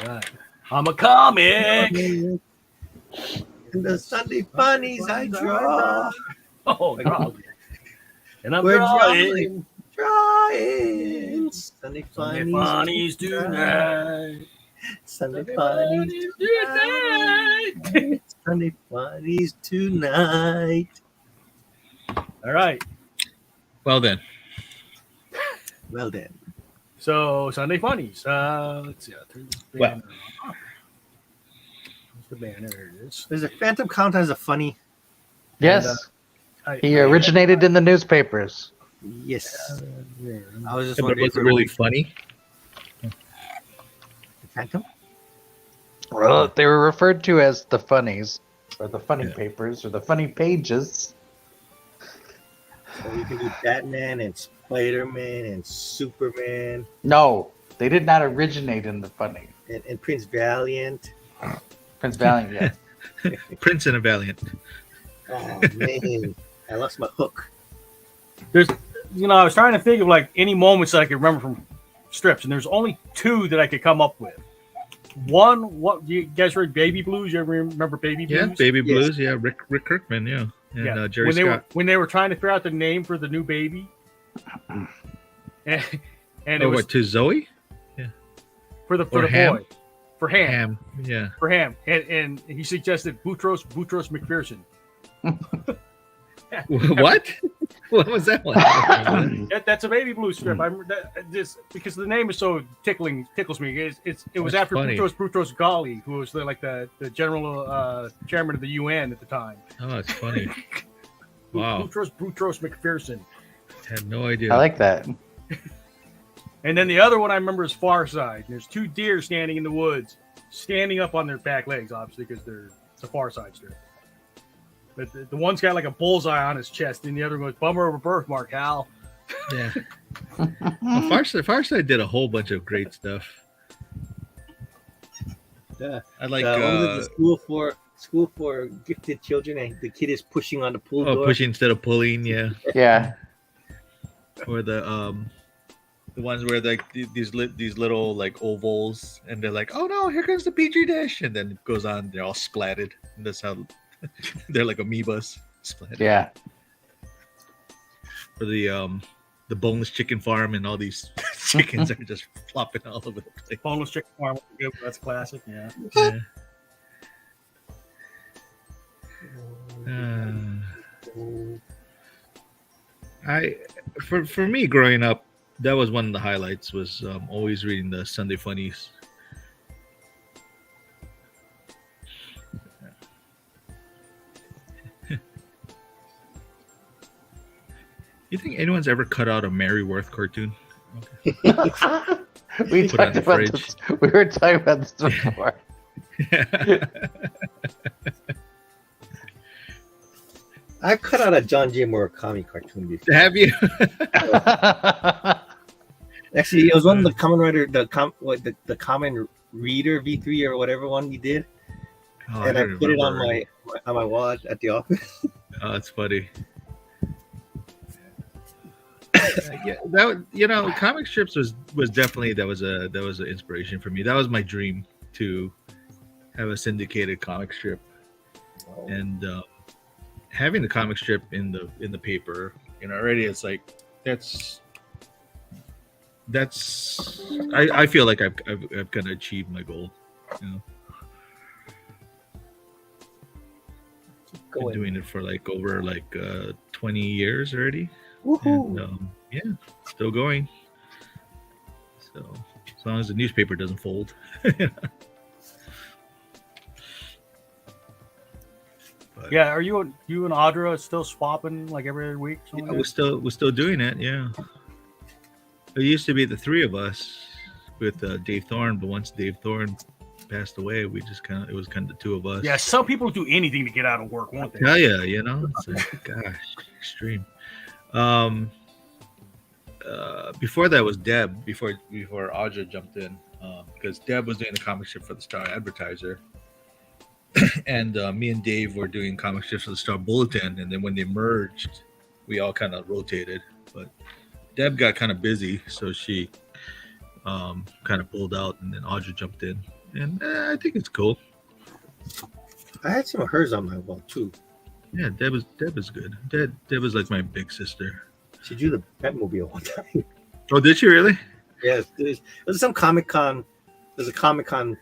right. I'm a comic. In the Sunday funnies I draw. Oh, God. And I'm We're drawing. Drawing. Sunday Sunday funnies funnies tonight. Sunday funnies tonight. Sunday funnies tonight. All right. Well then. Well then. So Sunday funnies. Let's see. I'll turn this banner off. Where's the banner? There it is. There's a Phantom Count as a funny. Yes. And, He originated in the newspapers. Yes. yeah. I was just But wondering was it really funny? Phantom? Well, they were referred to as the funnies, or the funny papers, or the funny pages. So you can do Batman and Spider-Man and Superman No, they did not originate in the funny. and Prince Valiant. Prince Valiant, yes. Prince and a Valiant. Oh man, I lost my hook. There's, I was trying to think of like any moments that I could remember from strips, and there's only two that I could come up with. One, what you guys read Baby Blues? You ever remember Baby Blues? Yeah, Baby Blues. Yeah, Rick Kirkman. Yeah, and Jerry Scott. When they were trying to figure out the name for the new baby, and it was what, to Zoe? for the Ham? boy, for Ham. Ham. Yeah. For Ham, and he suggested Boutros McPherson. What? What was that one? That's a Baby Blues strip. I remember that just because the name is so tickles me. It was after funny. Boutros Ghali, who was the general chairman of the UN at the time. Oh, it's funny. Wow. Boutros McPherson. Had no idea. I like that. And then the other one I remember is Far Side. There's two deer standing in the woods, standing up on their back legs, obviously, because it's a Far Side strip. But the one's got like a bullseye on his chest, and the other goes, "Bummer of a birthmark, Hal." Yeah. Well, Far Side did a whole bunch of great stuff. I like the school for gifted children, and the kid is pushing on the pool door. pushing instead of pulling. Yeah. Yeah. Or the ones where like these little like ovals, and they're like, "Oh no, here comes the petri dish," and then it goes on. They're all splatted. And that's how they're like amoebas splatted. Yeah. For the boneless chicken farm, and all these chickens are just flopping all over the place. Boneless chicken farm, that's classic. Yeah. For me growing up, that was one of the highlights. Was always reading the Sunday Funnies. You think anyone's ever cut out a Mary Worth cartoon? We Put it on talked the about fridge. this. We were talking about this before. I cut out a Jon J Murakami cartoon before. Have you? Actually, it was one of the Common Writer, the Common Reader V3 or whatever one you did, and I put it on my wall at the office. Oh, that's funny. Yeah, comic strips was definitely that was an inspiration for me. That was my dream to have a syndicated comic strip, and having the comic strip in the paper, already it's like that's I feel like I've kind of achieved my goal. Been doing it for over 20 years already. Woohoo! And, still going. So as long as the newspaper doesn't fold. Yeah, are you and Audra still swapping like every week? Yeah, we're still doing it. Yeah, it used to be the three of us with Dave Thorne, but once Dave Thorne passed away, we just it was the two of us. Yeah, some people do anything to get out of work, won't they? Tell you, it's like, gosh, extreme. Before that was Deb. Before Audra jumped in, because Deb was doing the comic strip for the Star Advertiser, and me and Dave were doing comic strips for the Star Bulletin. And then when they merged, we all kind of rotated. But Deb got kind of busy, so she kind of pulled out, and then Audra jumped in. and I think it's cool. I had some of hers on my wall too. Yeah, Deb is good. Deb is like my big sister. She drew the Batmobile one time. Oh, did she really? Yes, it was some Comic Con. There's a Comic Con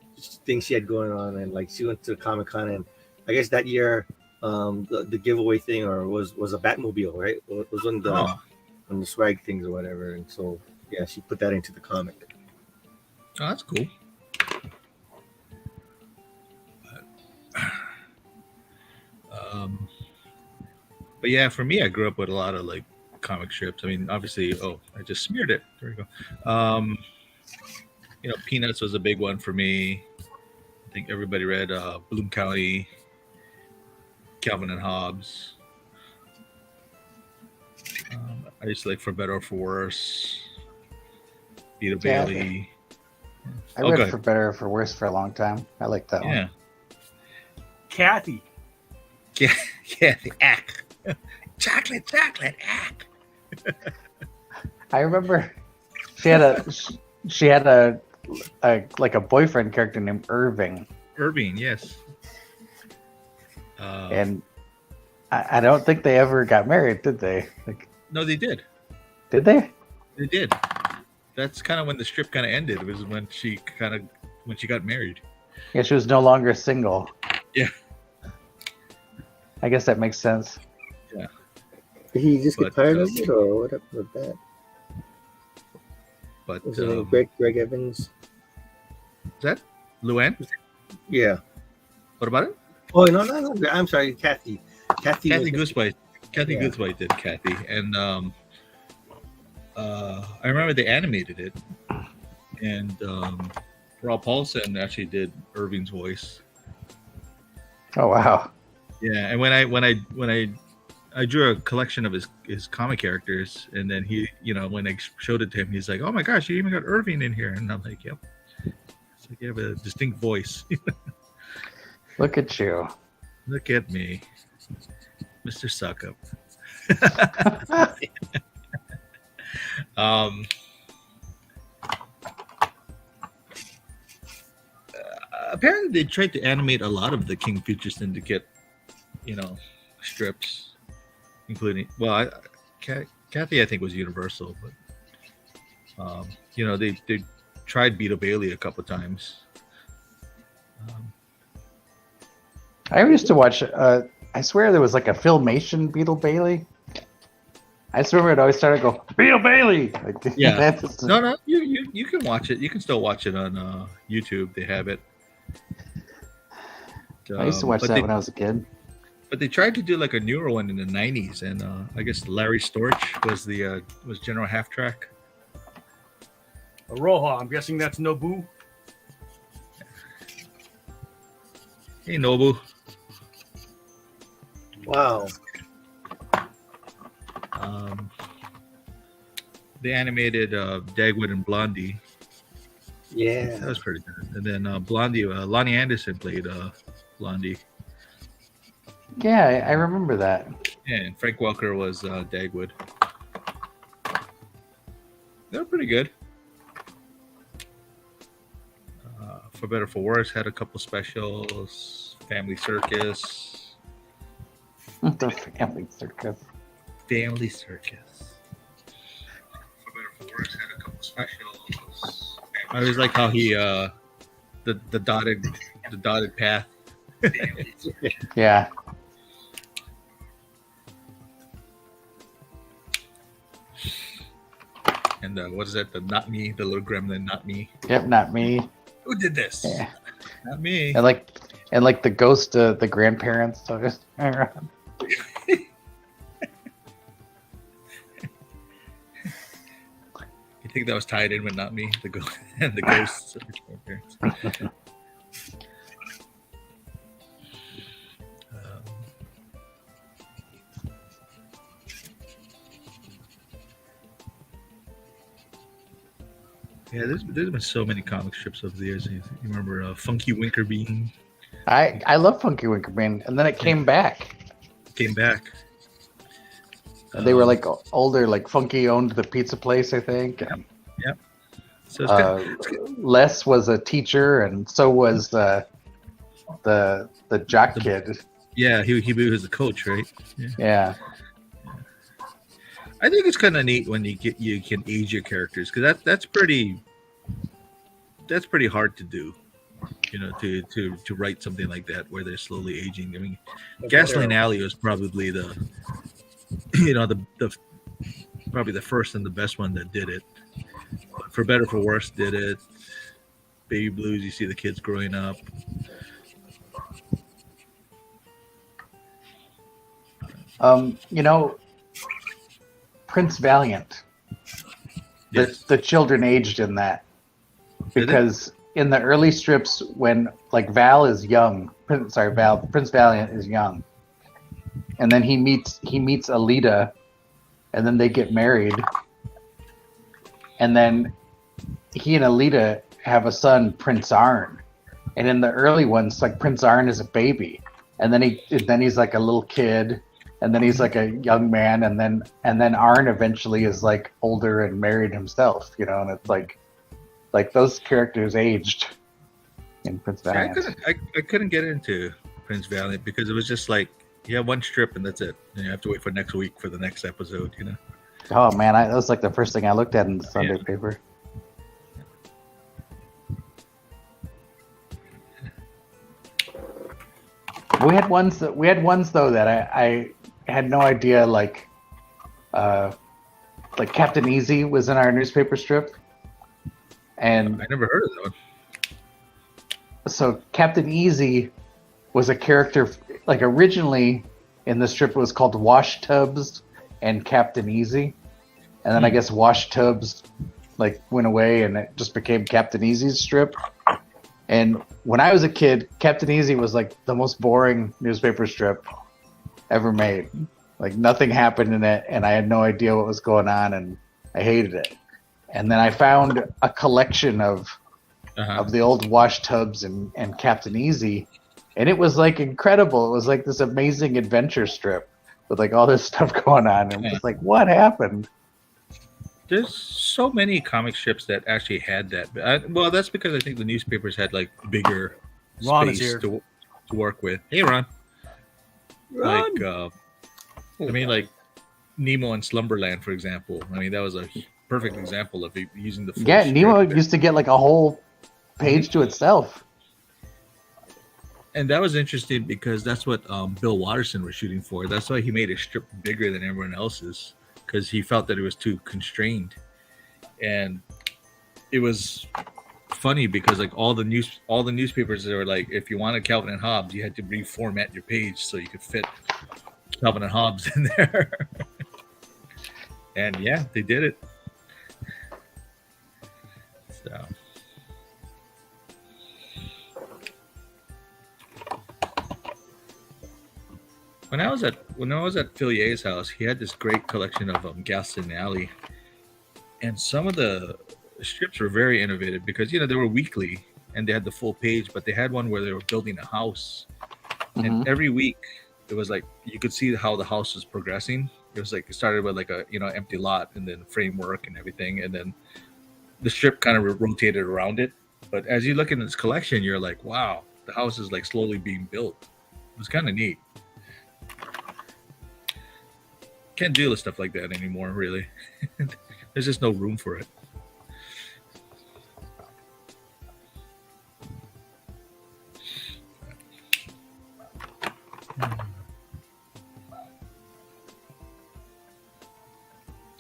thing she had going on, and like she went to Comic Con, and I guess that year, the giveaway thing was a Batmobile, right? It was on the swag things or whatever, and so yeah, she put that into the comic. Oh, that's cool. But yeah, for me, I grew up with a lot of like comic strips. I mean, obviously, I just smeared it. There we go. Peanuts was a big one for me. I think everybody read Bloom County, Calvin and Hobbes. I used to like For Better or For Worse, Beatle Bailey. I read For Better or For Worse for a long time. I like that one. Yeah. Kathy. Kathy, ack. Chocolate, ack. I remember she had a like a boyfriend character named Irving. Irving, yes. And I don't think they ever got married, did they? No, they did. Did they? They did. That's kind of when the strip kind of ended. It was when she got married. Yeah, she was no longer single. Yeah. I guess that makes sense. Yeah. Did he just get tired of it, or what happened with that? But was it Greg Evans? Is that Luann? Yeah. What about it? Oh no! I'm sorry, Kathy. Kathy Goosebite. Kathy Goosebite did Kathy, and I remember they animated it, and Rob Paulson actually did Irving's voice. Oh wow! Yeah, and when I drew a collection of his comic characters, and then he, when I showed it to him, he's like, "Oh my gosh, you even got Irving in here," and I'm like, "Yep." It's like you have a distinct voice. Look at you. Look at me, Mr. Suckup. Apparently, they tried to animate a lot of the King Future Syndicate, strips, including Kathy, I think, was Universal, but they tried Beatle Bailey a couple times. I used to watch. I swear there was like a Filmation Beatle Bailey. I just remember it always started to go Beatle Bailey. Yeah. No, you can watch it. You can still watch it on YouTube. They have it. I used to watch that when I was a kid. But they tried to do like a newer one in the '90s, and I guess Larry Storch was General Half Track. Aroha, I'm guessing that's Nobu. Hey, Nobu. Wow. They animated Dagwood and Blondie. Yeah, that was pretty good. And then Blondie, Lonnie Anderson played Blondie. Yeah, I remember that. Yeah, and Frank Welker was Dagwood. They were pretty good. For Better For Worse had a couple specials. Family Circus. The Family Circus. Family Circus. For Better For Worse had a couple specials. I always like how he the dotted path. Yeah. And what is that? The Not Me, the little gremlin, Not Me. Yep, Not Me. Who did this? Yeah. Not me. And like the ghost of the grandparents. So just You think that was tied in with Not Me, the ghosts of the grandparents? Yeah, there's been so many comic strips over the years. You remember Funky Winkerbean? I love Funky Winkerbean, and then it came back. Came back. And they were like older, like Funky owned the pizza place, I think. Yep. So it's Les was a teacher, and so was the jock kid. yeah, he was the coach, right? Yeah. I think it's kind of neat when you can age your characters, because that's pretty hard to do. You know, to write something like that where they're slowly aging. I mean, Gasoline Alley was probably the probably the first and the best one that did it. For Better For Worse did it. Baby Blues, you see the kids growing up. You know, Prince Valiant. Yes. The children aged in that, because in the early strips, when like Val is young, Prince Valiant is young, and then he meets Alita, and then they get married, and then he and Alita have a son, Prince Arn, and in the early ones, like Prince Arn is a baby, and then he's like a little kid, and then he's like a young man, and then Arn eventually is like older and married himself, you know, and it's like those characters aged in Prince Valiant. I couldn't get into Prince Valiant because it was just like you have one strip and that's it, and you have to wait for next week for the next episode, you know. Oh man, that was like the first thing I looked at in the Sunday paper. We had ones though that I had no idea, like Captain Easy was in our newspaper strip, and I never heard of that one. So Captain Easy was a character, like originally in the strip it was called Wash Tubbs and Captain Easy, and then I guess Wash Tubbs like went away and it just became Captain Easy's strip. And when I was a kid, Captain Easy was like the most boring newspaper strip ever made. Like nothing happened in it, and I had no idea what was going on, and I hated it. And then I found a collection of the old Wash Tubbs and Captain Easy, and it was like incredible. It was like this amazing adventure strip with like all this stuff going on, and it's like, what happened? There's so many comic strips that actually had that. Well, that's because I think the newspapers had like bigger Ron space to work with. Hey, Ron. Ron. Like, I mean, like Nemo and Slumberland, for example. I mean, that was a perfect example of using the full Yeah, strip. Nemo used to get like a whole page to itself. And that was interesting because that's what Bill Watterson was shooting for. That's why he made a strip bigger than everyone else's, because he felt that it was too constrained. And it was funny because like all the newspapers that were like, if you wanted Calvin and Hobbes, you had to reformat your page so you could fit Calvin and Hobbes in there. And yeah, they did it. So when I was at Phil Ye's house, he had this great collection of Gasoline Alley, and some of the strips were very innovative because, you know, they were weekly and they had the full page, but they had one where they were building a house, and every week it was like you could see how the house was progressing. It was like it started with like a, you know, empty lot, and then framework and everything, and then the strip kind of rotated around it. But as you look in this collection, you're like, wow, the house is like slowly being built. It was kind of neat. Can't deal with stuff like that anymore, really. There's just no room for it.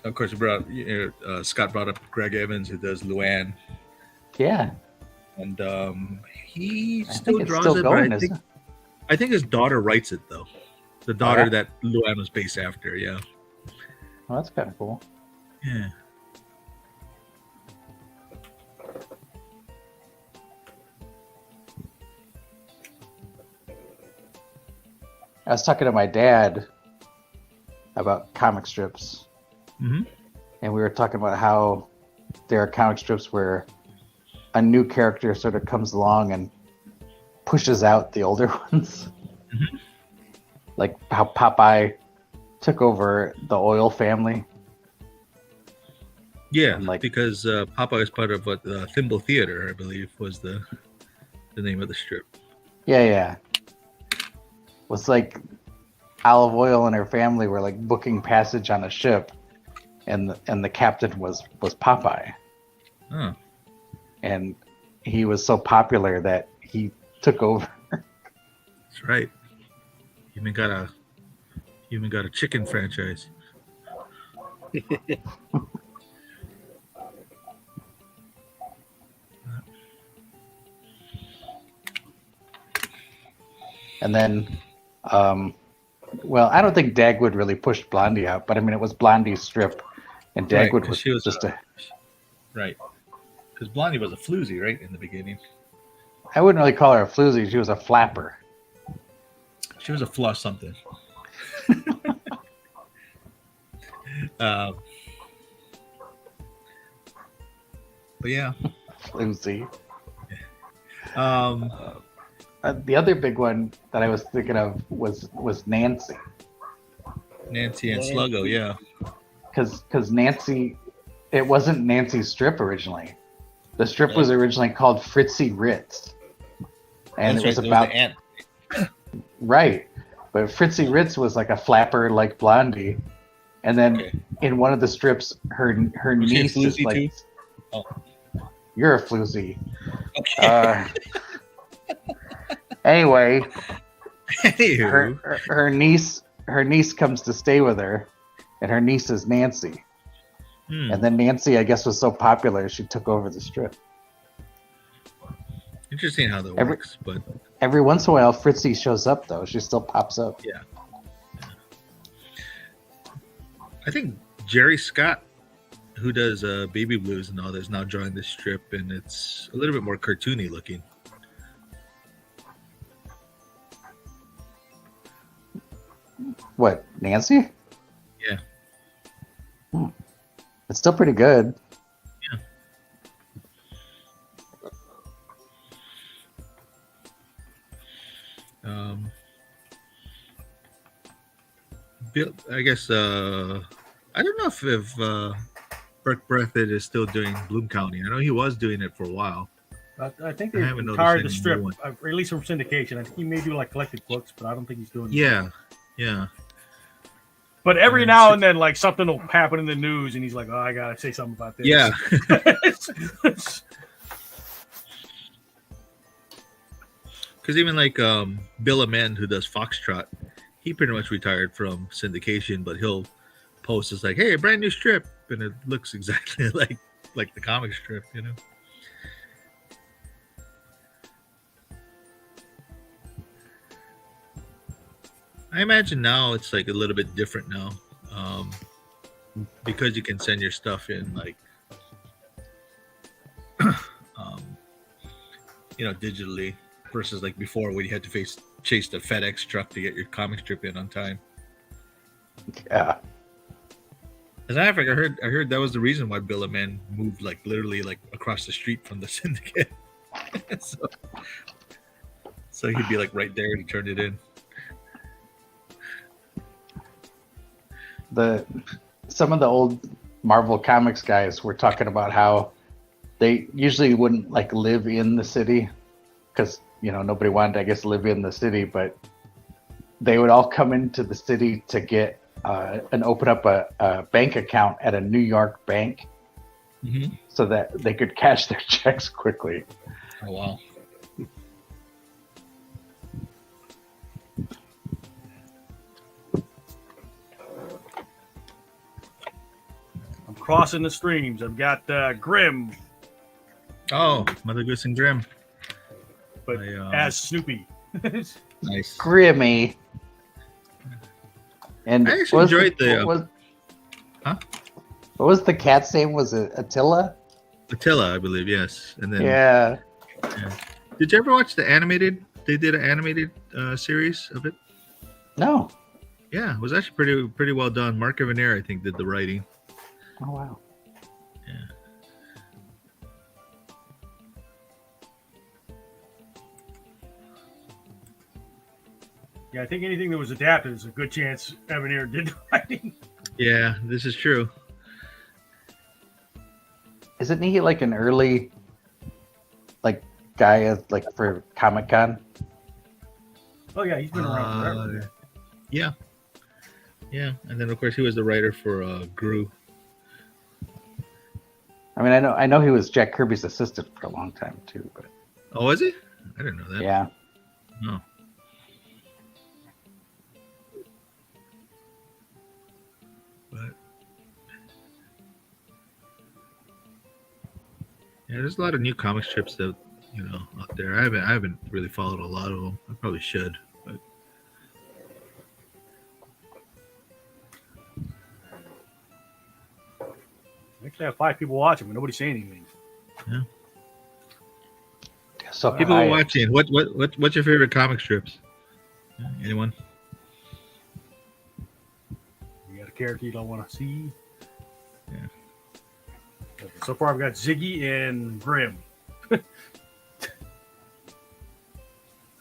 Of course, Scott brought up Greg Evans, who does Luann. Yeah. And he I still think it's draws still it, going, but isn't it? I think his daughter writes it, though. The daughter yeah? that Luann was based after, yeah. Well, that's kind of cool. Yeah. I was talking to my dad about comic strips, Mm-hmm. and we were talking about how there are comic strips where a new character sort of comes along and pushes out the older ones. Mm-hmm. Like how Popeye took over the Oil family. Yeah, And, like- because Popeye is part of what Thimble Theater, I believe, was the name of the strip. Yeah. Was like Olive Oil and her family were like booking passage on a ship, and the captain was Popeye, Oh, and he was so popular that he took over. that's right. Even got a chicken franchise. And then, well, I don't think Dagwood really pushed Blondie out, but I mean, it was Blondie's strip, and Right, Dagwood 'cause was she was just a. Right. Because Blondie was a floozy, right, in the beginning. I wouldn't really call her a floozy. She was a flapper. She was a flush something. But yeah. Floozy. The other big one that I was thinking of was Nancy, Nancy and Sluggo, yeah. because Nancy, it wasn't Nancy's strip originally. The strip was originally called Fritzy Ritz, and That's it was right, about the ant. right. But Fritzy Ritz was like a flapper like Blondie, and then Okay. in one of the strips, her Was she a niece is floozy like, too? Oh. "You're a floozy." Okay. Anyway, Anywho. her niece comes to stay with her, and her niece is Nancy. Hmm. And then Nancy, I guess, was so popular she took over the strip. Interesting how that Every- works, but Every once in a while, Fritzy shows up though. She still pops up. yeah. I think Jerry Scott, who does Baby Blues and all that, is now drawing this strip, and it's a little bit more cartoony looking. What, Nancy? Yeah. It's still pretty good. Bill, I guess I don't know if Burke Breathitt is still doing Bloom County. I know he was doing it for a while. I think I they haven't noticed retired any the strip, new one. or at least from syndication. I think he may do like collected books, but I don't think he's doing. Yeah, yeah. But every And now and then, like something will happen in the news, and he's like, "Oh, I gotta say something about this." Yeah. Because even like Bill Amend, who does Foxtrot, he pretty much retired from syndication, but he'll post it's like, "Hey, a brand new strip," and it looks exactly like the comic strip, you know. I imagine now it's like a little bit different now, because you can send your stuff in like, digitally versus like before when you had to chase the FedEx truck to get your comic strip in on time. Yeah. As a matter of fact, I heard that was the reason why Bill Amend moved like literally like across the street from the syndicate. so he'd be like right there to turn it in. Some of the old Marvel Comics guys were talking about how they usually wouldn't like live in the city because nobody wanted to, I guess, live in the city, but they would all come into the city to get and open up a bank account at a New York bank so that they could cash their checks quickly. Oh wow. I'm crossing the streams. I've got Grimm, Oh, Mother Goose and Grimm. but as Snoopy. Nice. Grimmy. And I actually enjoyed what was the cat's name? Was it Attila? Attila, I believe, yes. And then Yeah. Did you ever watch the animated? They did an animated series of it. No. Yeah, it was actually pretty well done. Mark Evanier, I think, did the writing. Oh wow. Yeah, I think anything that was adapted is a good chance Evanier did the writing. Yeah, this is true. isn't he like an early like guy like for Comic-Con? Oh yeah, he's been around forever. Yeah. Yeah, and then of course he was the writer for Gru. I mean, I know he was Jack Kirby's assistant for a long time too, but Oh, was he? I didn't know that. yeah. No. But yeah, there's a lot of new comic strips that out there. I haven't really followed a lot of them. I probably should. But We actually have 5 people watching, but nobody's saying anything. yeah, So people are watching. What's your favorite comic strips? Anyone? You got a character you don't want to see? Yeah. So far, I've got Ziggy and Grimm.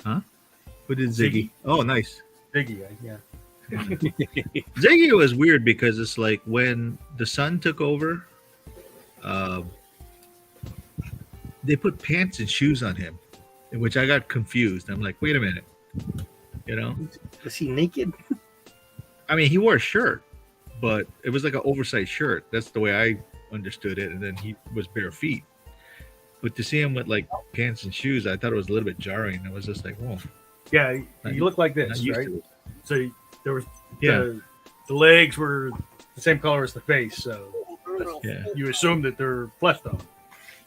Huh? Who did Ziggy? Oh, nice. Ziggy, yeah. Ziggy was weird because it's like when the Sun took over, they put pants and shoes on him, in which I got confused. I'm like, wait a minute, Was he naked? I mean, he wore a shirt, but it was like an oversized shirt. That's the way I understood it. And then he was bare feet. But to see him with like pants and shoes, I thought it was a little bit jarring. I was just like, whoa. Yeah, you look like this, right? So there was Yeah. the legs were the same color as the face, so Yeah. you assume that they're flesh tone.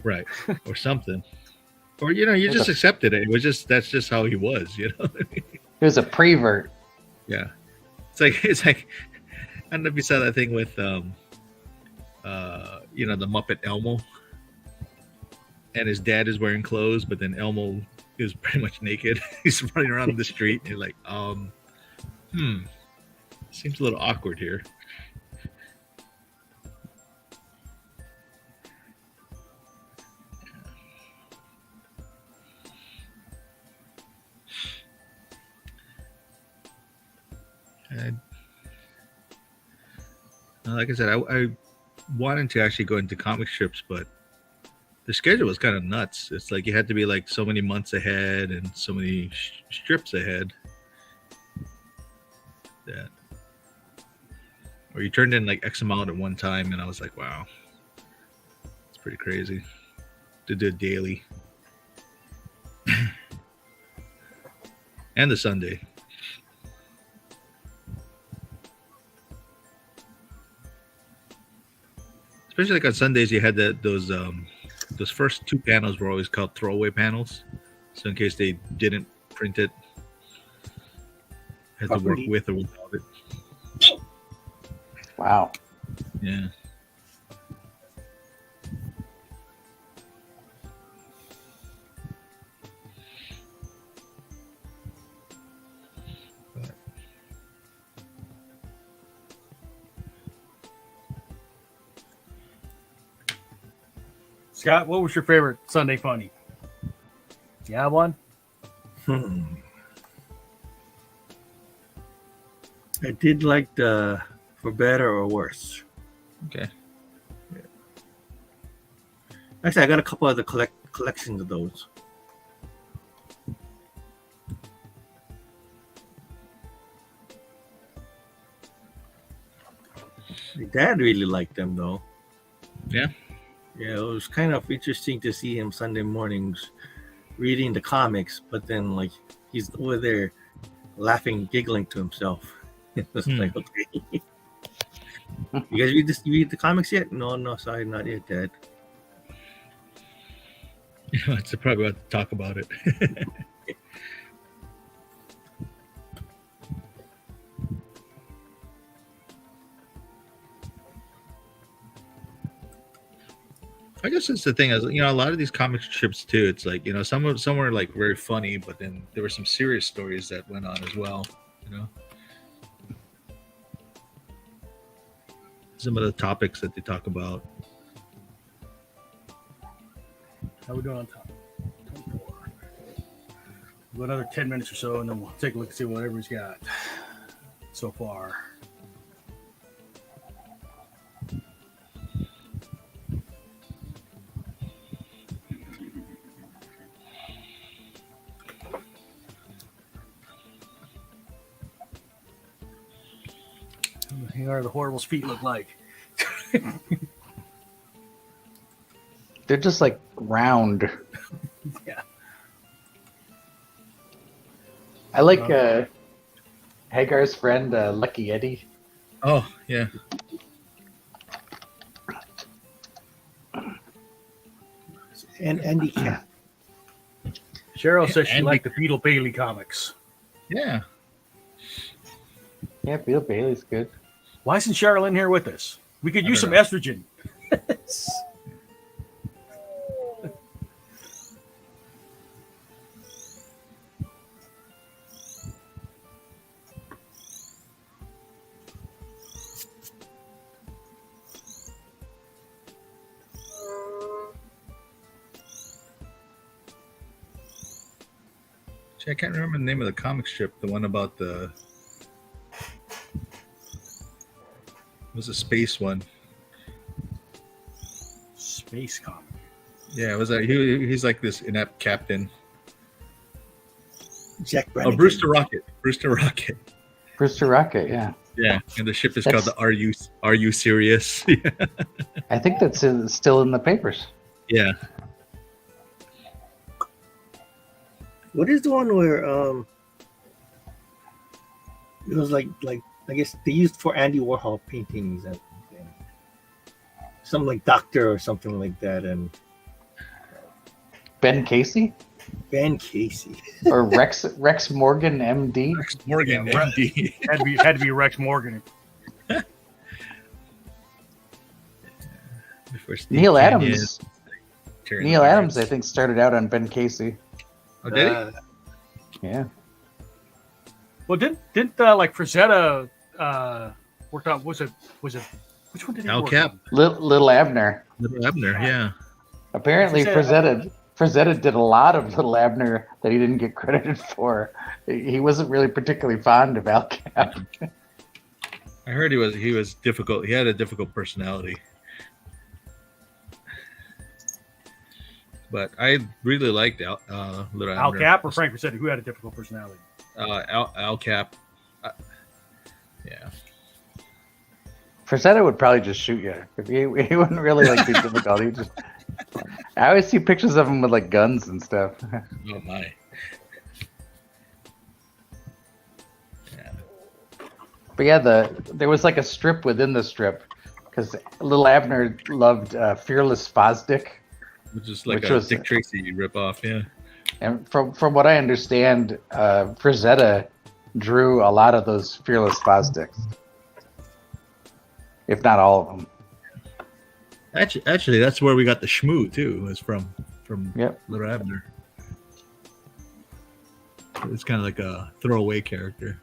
Right. Or something. Or you just accepted it. That's just how he was, It was a prevert. Yeah. It's like I don't know if you saw that thing with the Muppet Elmo. And his dad is wearing clothes, but then Elmo is pretty much naked. He's running around the street. And you're like, seems a little awkward here. And like I said, I wanted to actually go into comic strips, but the schedule was kind of nuts. It's like you had to be like so many months ahead and so many strips ahead. That, or you turned in like X amount at one time, and I was like, wow, it's pretty crazy to do it daily. And the Sunday. Especially like on Sundays, you had those first 2 panels were always called throwaway panels. So in case they didn't print it, had to work with or without it. Wow. Yeah. Scott, what was your favorite Sunday funny? You have one? I did like the For Better or Worse. Okay. Actually, I got a couple of the collections of those. My dad really liked them, though. Yeah. Yeah, it was kind of interesting to see him Sunday mornings reading the comics, but then like he's over there laughing, giggling to himself. It was like, okay. You guys read the comics yet? No, sorry, not yet, Dad. It's probably about to talk about it. I guess it's the thing is, a lot of these comic strips too. It's like, some were like very funny, but then there were some serious stories that went on as well. Some of the topics that they talk about. How we doing on top? 24. We'll go another 10 minutes or so, and then we'll take a look and see what everybody's got so far. Hagar the Horrible's feet look like. They're just like round. Yeah. I like Hagar's friend, Lucky Eddie. Oh yeah. And Andy Cat. Cheryl says she And liked the Beatle Bailey comics. Yeah. Yeah, Beatle Bailey's good. Why isn't Cheryl in here with us? We could I use some don't know. estrogen. Gee, I can't remember the name of the comic strip. The one about the it was a space one. Space comic. Yeah, it was like he's like this inept captain. Jack Oh, Brannigan. Brewster Rocket. Brewster Rocket. Brewster Rocket, yeah. Yeah, and the ship is That's- called the Are You Serious? I think that's still in the papers. Yeah. What is the one where it was like I guess they used for Andy Warhol paintings and something like Doctor or something like that, and Ben Casey Van Casey. or Rex Morgan, MD. Rex Morgan, Yeah, right. MD. Had to be Rex Morgan. Before Steve Neil Canyon Adams. turned Neil Adams, I cards. think, started out on Ben Casey. Oh, did he? Yeah. Well, didn't like Frazetta worked on? Was it which one did he Al work Cap. on? Little Abner. Little Abner, yeah. Apparently, Frazetta- Frazetta did a lot of Little Abner that he didn't get credited for. He wasn't really particularly fond of Al Cap. I heard he was difficult. He had a difficult personality. But I really liked Little Abner. Al Cap or Frank Frazetta, who had a difficult personality. Al Cap. Yeah. Frazetta would probably just shoot you. He wouldn't really like be difficult. He just. I always see pictures of him with like guns and stuff. Oh my. Yeah. But yeah, there was like a strip within the strip because Little Abner loved Fearless Fosdick. Which is like Which a was- Dick Tracy ripoff, yeah. And from what I understand, Frazetta drew a lot of those Fearless Fosdicks, if not all of them. Actually, that's where we got the Shmoo too. Was from Yep. Little Abner. It's kind of like a throwaway character.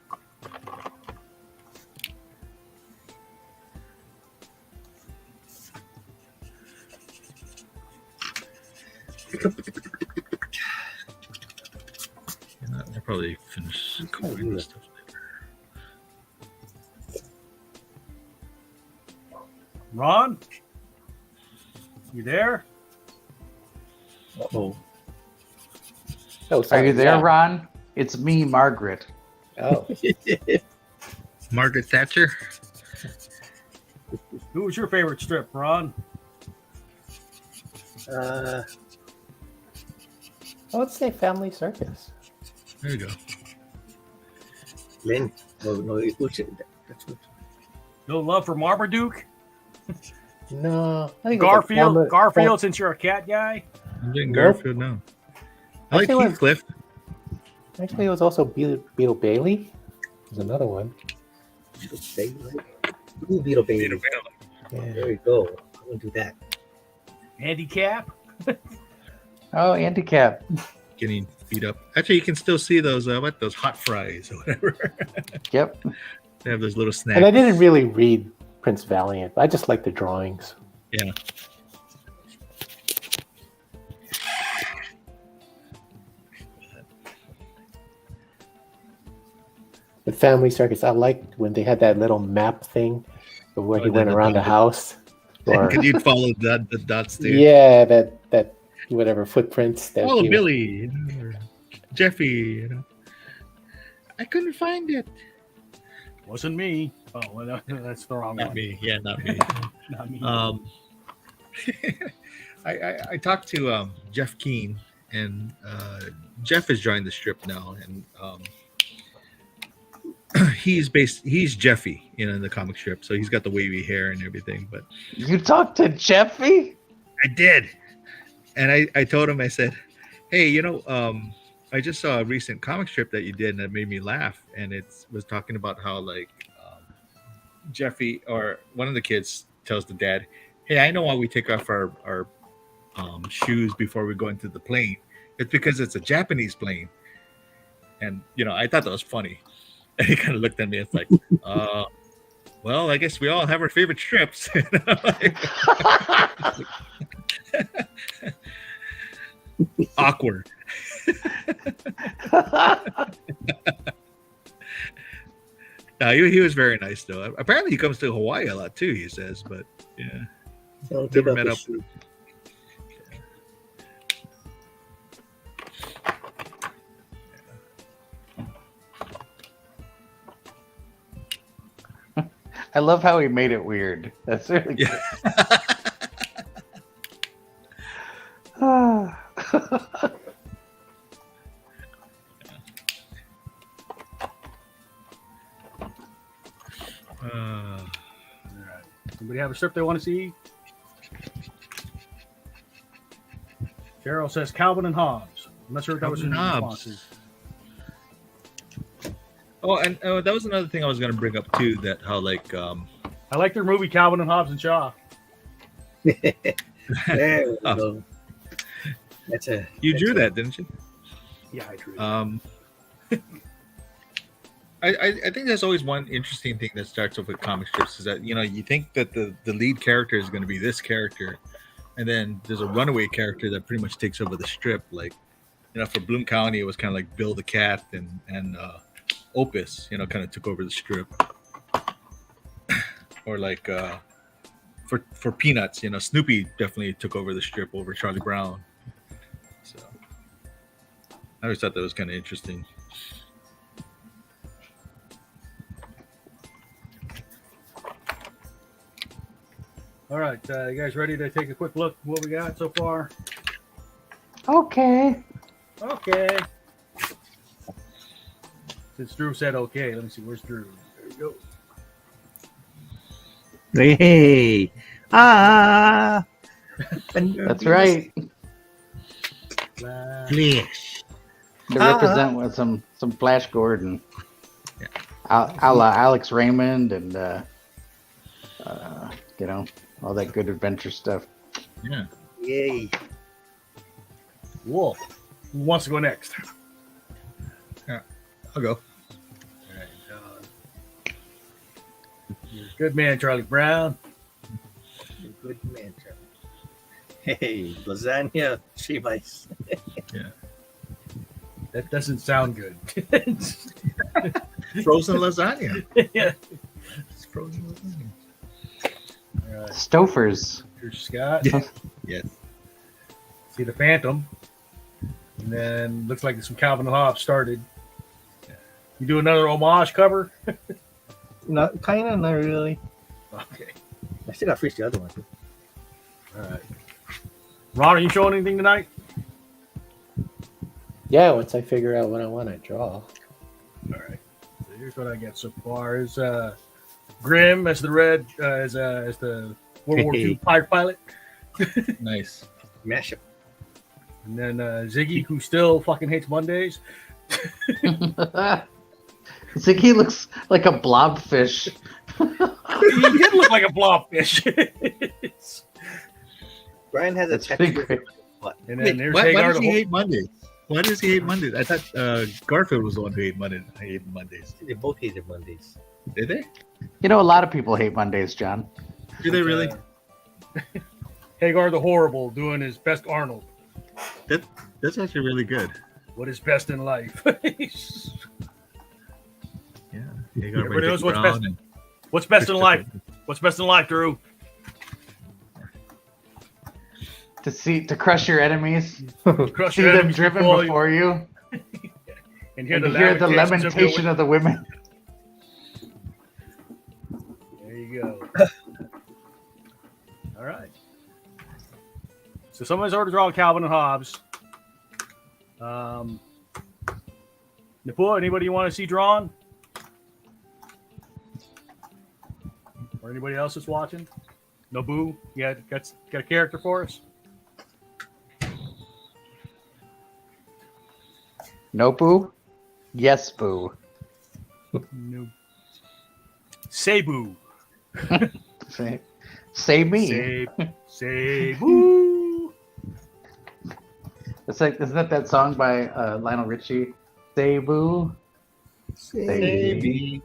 Yeah, I'll probably finish coloring this stuff later. Ron, you there? Oh, Oh, Are sorry, you there, yeah. Ron? It's me, Margaret. Oh, Margaret Thatcher. Who was your favorite strip, Ron? uh, I would say Family Circus. There you go. Len. No, that's what. No love for Marmaduke? No, I think it was like Garfield, since you're a cat guy. I'm doing Nope. Garfield now. I like Actually, Heathcliff. Actually, it was also Beatle Bailey. There's another one. Beatle Bailey. Ooh, Beatle Bailey. Yeah. There you go. I'm gonna do that. Handicap. Oh, Andy Cap. Getting beat up. Actually, you can still see those those hot fries or whatever. Yep. They have those little snacks. And I didn't really read Prince Valiant. I just like the drawings. Yeah. The Family Circus, I liked when they had that little map thing of where Oh, he went the around the dot. house. Or Because you'd follow the dots there. yeah, that whatever footprints. That Follow he- Billy, you know, or Jeffy, you know. I couldn't find it. Wasn't me. Oh, well, no, that's the wrong Not one. me. Yeah, not me. Not me. I talked to Jeff Keane, and Jeff has joined the strip now, and he's Jeffy, in the comic strip, so he's got the wavy hair and everything. But You talked to Jeffy? I did, and I told him, I said, hey, I just saw a recent comic strip that you did, and it made me laugh, and it was talking about how Jeffy or one of the kids tells the dad, hey, I know why we take off our shoes before we go into the plane. It's because it's a Japanese plane. And I thought that was funny. And he kind of looked at me. It's like, well, I guess we all have our favorite strips. Awkward. No, he was very nice though. Apparently, he comes to Hawaii a lot too. He says, but yeah, never met up. I love how he made it weird. That's really good. Yeah. All right. Somebody have a strip they want to see? Cheryl says Calvin and Hobbes. I'm not sure if that was in Calvin and responses. Oh, and that was another thing I was going to bring up too. That how I like their movie Calvin and Hobbes and Shaw. There we go. You drew that, didn't you? Yeah, I drew. I think there's always one interesting thing that starts off with comic strips is that you think that the lead character is going to be this character, and then there's a runaway character that pretty much takes over the strip. Like, for Bloom County, it was kind of like Bill the Cat and Opus, kind of took over the strip. Or like for Peanuts, Snoopy definitely took over the strip over Charlie Brown. So I always thought that was kind of interesting. All right, you guys ready to take a quick look at what we got so far? Okay. Okay. Since Drew said okay, let me see. Where's Drew? There we go. Hey. Ah. That's right. Flesh. To represent with some Flash Gordon. A la Alex Raymond and all that good adventure stuff. Yeah. Yay. Whoa. Who wants to go next? I'll go. All right, you're a good man, Charlie Brown. You're a good man, Charlie. Hey, lasagna, shave ice. Yeah. That doesn't sound good. Frozen lasagna. Yeah. It's frozen lasagna. All right, Stouffer's. here's Scott. Yes. See the Phantom. And then looks like some Calvin and Hobbes started. You do another homage cover? Not not really. Okay. I still got to finish the other one. Too. All right. Ron, are you showing anything tonight? Yeah, once I figure out what I want to draw. All right. So here's what I get so far: is Grimm as the red, as the World War II pirate pilot, Nice. Mashup. and then Ziggy, who still fucking hates Mondays. Ziggy looks like a blobfish. He did look like a blobfish. Brian has a That's tattoo. pretty great. And Wait, then there's why Hagar does the he Horrible. hate Mondays? Why does he hate Mondays? I thought Garfield was the one who hated Mondays. They both hated Mondays. Did they? A lot of people hate Mondays, John. Do they really? Hagar the Horrible doing his best Arnold. That's actually really good. What is best in life? Yeah. Everybody knows what's best. What's best in life? What's best in life, Drew? To crush your enemies, Crush see your them enemies driven before before you, and hear and the to hear the lamentations lamentation of the women. you go. All right. So someone's already drawn Calvin and Hobbes. Napua, anybody you want to see drawn? Or anybody else that's watching? Nobu, yeah, got a character for us? No boo? Yes, boo. No. Seibu. Say me. Seibu. It's like, isn't that song by Lionel Richie? Say boo. Say me.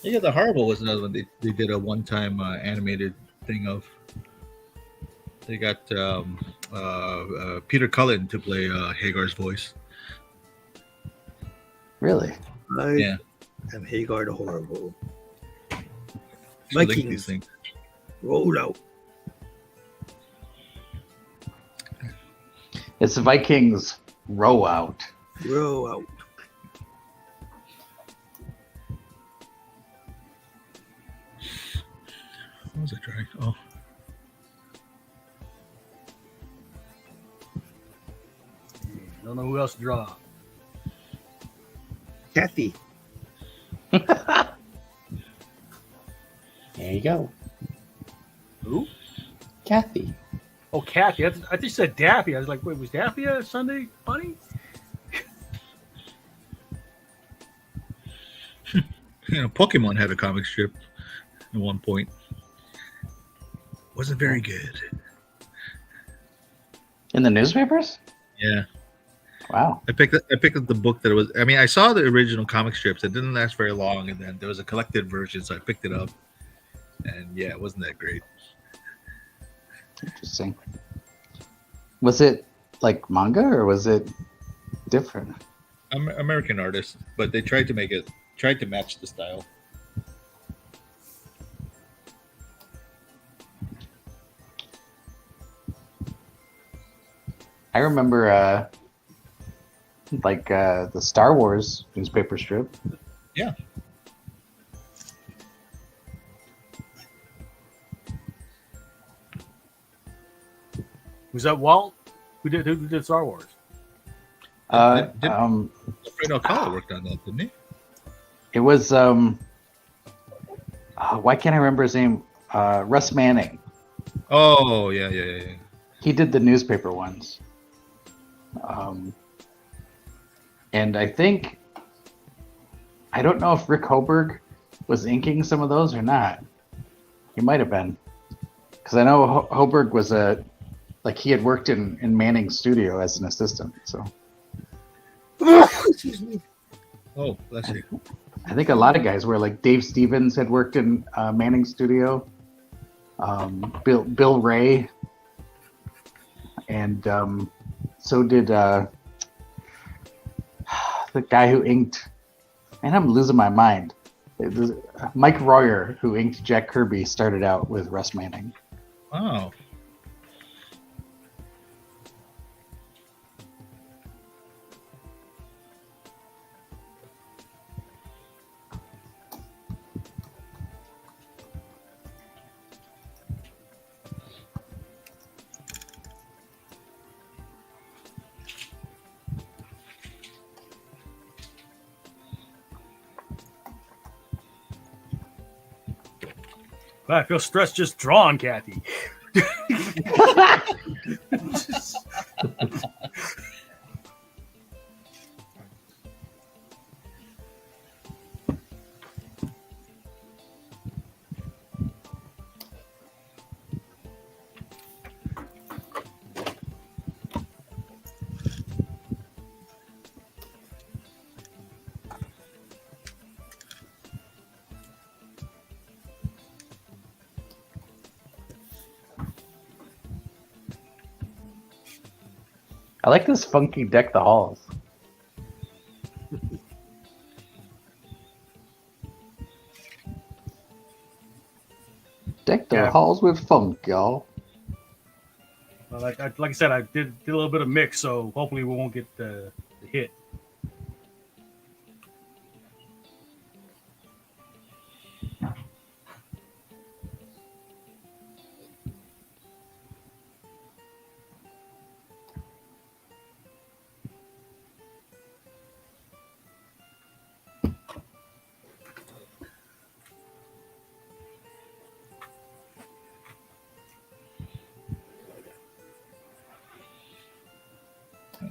Yeah, the Horrible was another one. They did a one-time animated thing of. They got Peter Cullen to play Hagar's voice. Really? Yeah. And Hagar the Horrible. So link Vikings. these things. Roll out. It's Vikings row out. Roll out. What was I trying? Oh, Don't know who else to draw. Kathy. There you go. Who? Kathy. Oh, Kathy. I think you said Daffy. I was like, wait, was Daffy a Sunday bunny? Pokemon had a comic strip at one point. Wasn't very good. In the newspapers? Yeah. Wow. I picked up the book that it was. I mean, I saw the original comic strips. It didn't last very long, and then there was a collected version, so I picked it up. And yeah, it wasn't that great. Interesting. Was it like manga or was it different? American artist, but they tried to match the style. I remember the Star Wars newspaper strip. Yeah. Was that Walt? Who did Star Wars? Fredo Kahlo worked on that, didn't he? It was why can't I remember his name? Russ Manning. Oh, yeah. He did the newspaper ones. And I don't know if Rick Hoberg was inking some of those or not. He might have been. Because I know Hoberg was he had worked in Manning's studio as an assistant. So Excuse me. Oh, bless you. I think a lot of guys were like Dave Stevens had worked in Manning's studio. Bill Ray. And so did the guy who inked, and I'm losing my mind. It was Mike Royer, who inked Jack Kirby, started out with Russ Manning. Oh. I feel stressed just drawing Kathy. I like this funky Deck the Halls. Deck the Yeah. halls with funk, y'all. Like I said, I did a little bit of mix, so hopefully we won't get the hit.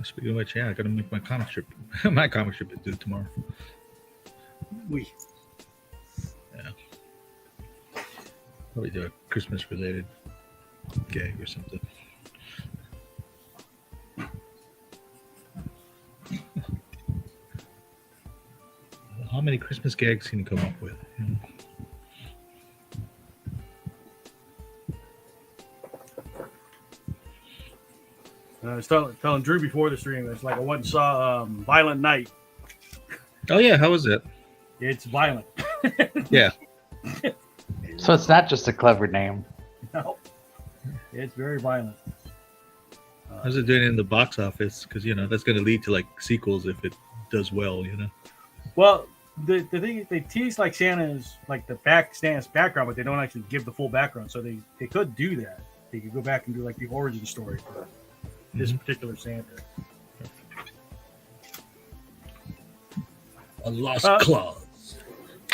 Speaking of which, yeah, I gotta make my comic strip. My comic strip is due tomorrow. We. Probably do a Christmas related gag or something. How many Christmas gags can you come up with? I was telling Drew before the stream, it's like I went and saw Violent Night. Oh yeah, how was it? It's violent. Yeah. So it's not just a clever name. No, it's very violent. How's it doing in the box office? Because that's going to lead to like sequels if it does well. Well, the thing is, they tease like Santa's like the Santa's background, but they don't actually give the full background. So they could do that. They could go back and do like the origin story for this particular Santa. A lost clause.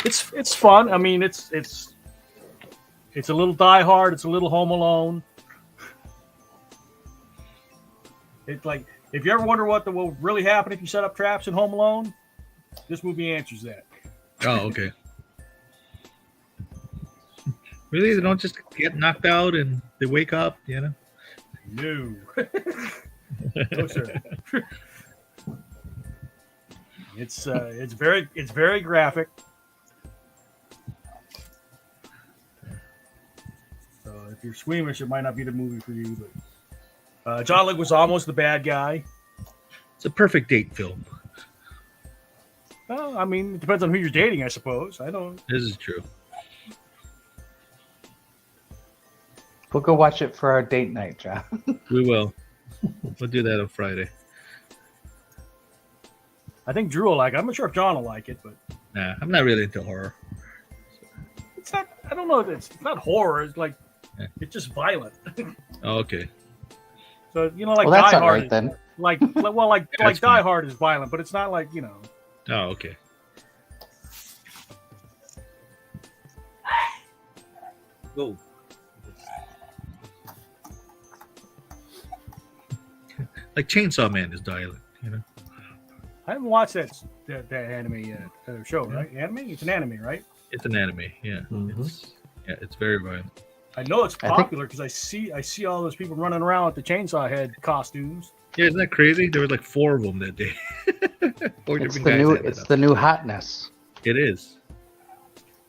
It's fun. I mean, it's a little Die Hard. It's a little Home Alone. It's like if you ever wonder what will really happen if you set up traps in Home Alone, this movie answers that. Oh, okay. Really, they don't just get knocked out and they wake up, No. No, sir. It's very graphic. So if you're squeamish, it might not be the movie for you. But John Leguizamo almost the bad guy. It's a perfect date film. Well, I mean, it depends on who you're dating, I suppose. I don't. This is true. We'll go watch it for our date night, John. We will. We'll do that on Friday. I think Drew will like it. I'm not sure if John will like it, but Nah, I'm not really into horror. it's not. I don't know if it's not horror. It's like it's just violent. Oh, okay. So like Well, that's Die all Hard. right then. Like That's Die fine. Hard is violent, but it's not like Oh, okay. Go. Like Chainsaw Man is violent, I haven't watched that anime yet. Show, right? Anime? It's an anime, right? It's an anime, yeah. Mhm. It's very violent. I know it's I think- popular because I see all those people running around with the chainsaw head costumes. Yeah, isn't that crazy? There were like 4 of them that day. 4 It's different the guys new. had it It's up. the new hotness. It is.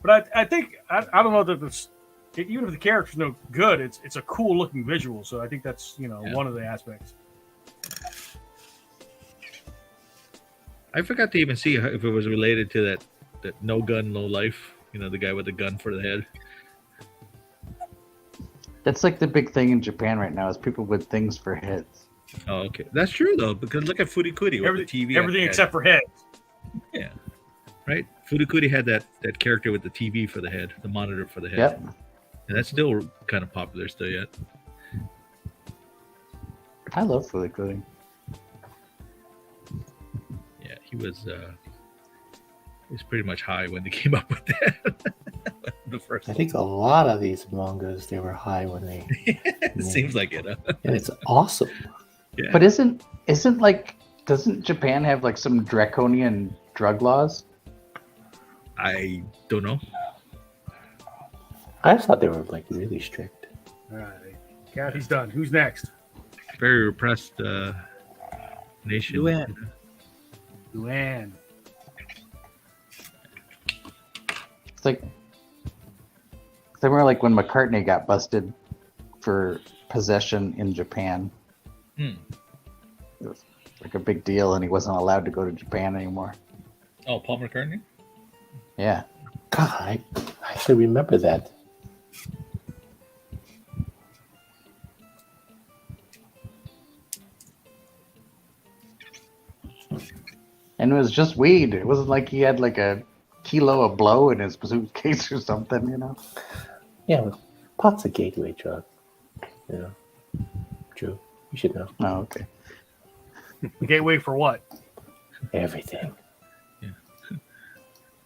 But I think I don't know that it's even if the character's no good, it's a cool looking visual. So I think that's one of the aspects. I forgot to even see if it was related to that no gun, no life. The guy with the gun for the head. That's like the big thing in Japan right now is people with things for heads. Oh, okay. That's true though, because look at Furikuri with the TV. Everything except for heads. Yeah. Right? Furikuri had that character with the TV for the head, the monitor for the head. Yep. And that's still kind of popular still yet. I love Fully Clothing. Yeah, he was pretty much high when they came up with that. The first I think a lot of these mangas they were high when they. it seems like it. Huh? And it's awesome. Yeah. But isn't like doesn't Japan have like some draconian drug laws? I don't know. I thought they were like really strict. All right, Kathy's done. Who's next? Very repressed nation. Luann. It's like I remember like when McCartney got busted for possession in Japan. Hmm. It was like a big deal, and he wasn't allowed to go to Japan anymore. Oh, Paul McCartney? Yeah. God, I actually remember that. And it was just weed. It wasn't like he had like a kilo of blow in his suitcase or something, you know? Yeah, well, pot's a gateway drug. You know, Drew, you should know Oh, okay. Gateway for what? everything.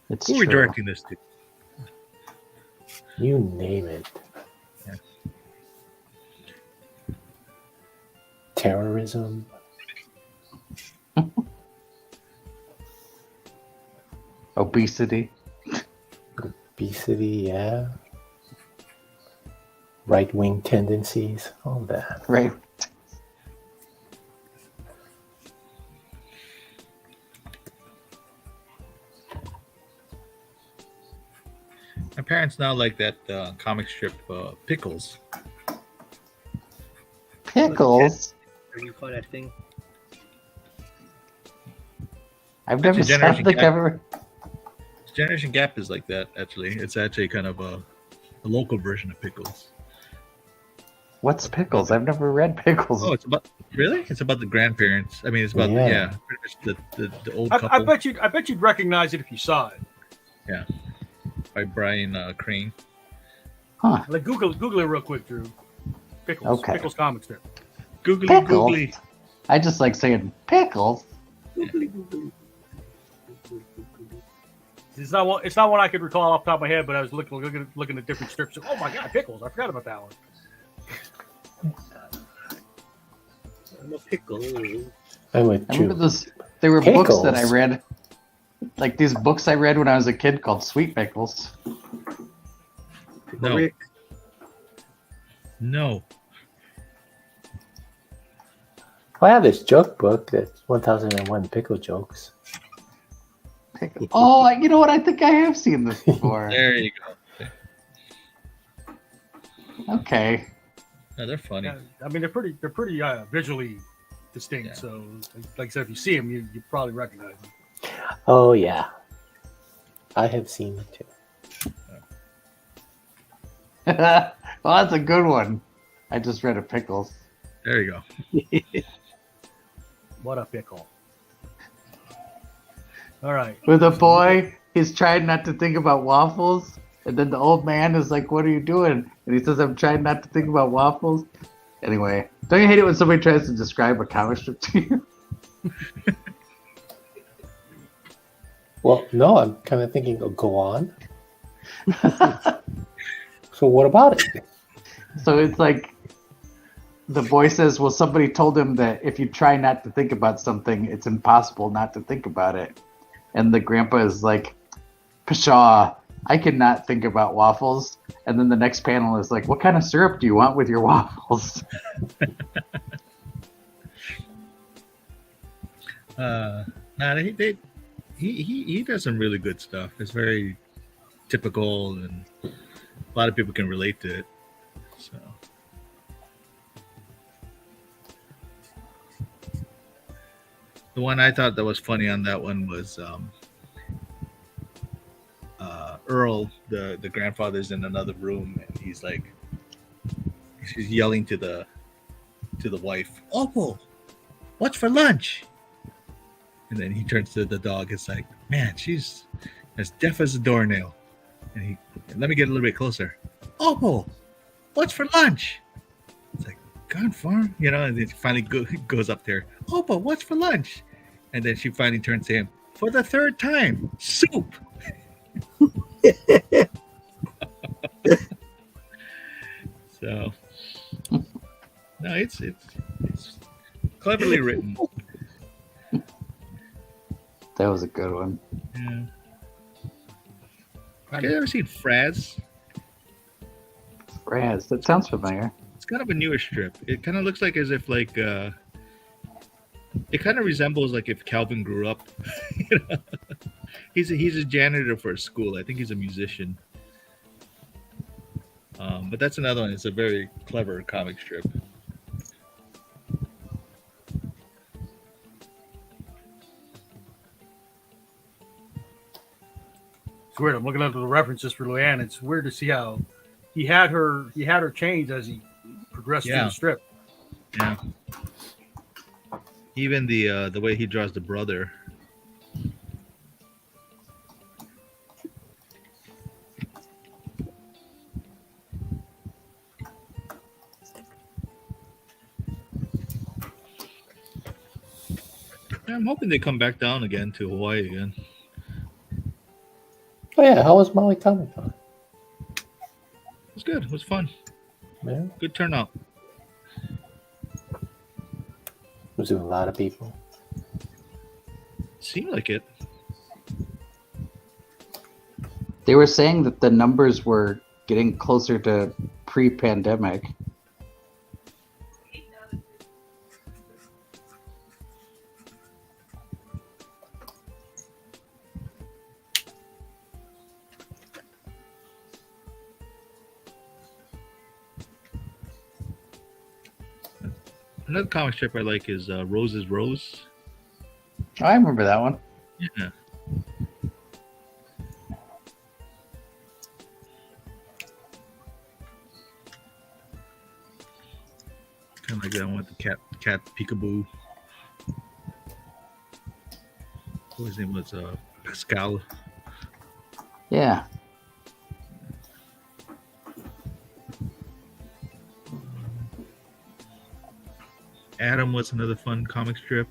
It's Who are we true. directing this to? You name it. Yeah. Terrorism. Obesity. Obesity, yeah. Right-wing tendencies, all that. Right. My parents now like that comic strip Pickles. Pickles. What do you call that thing? I've never Actually, I don't Generation think I've Gap. ever. Generation Gap is like that, actually. It's actually kind of a local version of Pickles. What's pickles? I've never read pickles. Oh, it's about really? It's about the grandparents. I mean, it's about Yeah. pretty much the old I couple bet you'd recognize it if you saw it. by Brian Crane. Like Google it real quick, Drew. Pickles. Okay. Pickles comic strip. Googly Pickles? googly. I just like saying pickles. It's not one I could recall off the top of my head, but I was looking at different strips. Oh my god, pickles! I forgot about that one. I'm a pickle. I'm with I remember Drew. this. There were books that I Pickles? read, like these books I read when I was a kid called Sweet Pickles. Pickle No. Rick. No. Well, I have this joke book that's 1001 pickle jokes. Pickle. Oh, you know what? I think I have seen this before. There you go. Okay. No, they're funny. Yeah, I mean, they're pretty visually distinct. Yeah. So, like I said, if you see them, you probably recognize them. Oh, yeah. I have seen it too. Well, that's a good one. I just read a pickles. There you go. What a pickle! All right. With a boy, he's trying not to think about waffles. And then the old man is like, "What are you doing?" And he says, "I'm trying not to think about waffles." Anyway, don't you hate it when somebody tries to describe a comic strip to you? Well, no, I'm kind of thinking, oh, go on. So what about it? So it's like the boy says, well, somebody told him that if you try not to think about something, it's impossible not to think about it. And the grandpa is like, pshaw, I cannot think about waffles. And then the next panel is like, what kind of syrup do you want with your waffles? He does some really good stuff. It's very typical, and a lot of people can relate to it. So the one I thought that was funny on that one was Earl, the grandfather's in another room, and he's yelling to the wife, "Opal, what's for lunch?" And then he turns to the dog. It's like, man, she's as deaf as a doornail. And let me get a little bit closer. Opal, what's for lunch? It's like, God farm, and then he finally goes up there. Opal, what's for lunch? And then she finally turns to him, for the third time, soup. So, no, it's cleverly written. That was a good one. Yeah. Have you ever seen Fraz? Raz, that sounds familiar. It's kind of a newer strip. It kind of looks like as if it kind of resembles like if Calvin grew up. He's a janitor for a school. I think he's a musician. But that's another one. It's a very clever comic strip. It's weird. I'm looking up the references for Luann. It's weird to see how he had her change as he progressed through Yeah. the strip. Yeah. Even the way he draws the brother Yeah, I'm hoping they come back down again to Hawaii again. Oh yeah, how was Maui Comic Con? It was good. It was fun. Yeah, Good turnout. was there a lot of people? Seemed like it. They were saying that the numbers were getting closer to pre-pandemic. Another comic strip I like is Rose is Rose. Oh, I remember that one. Yeah. Kind of like that one with the cat peekaboo. What his name was? Pascal. Yeah. Adam was another fun comic strip.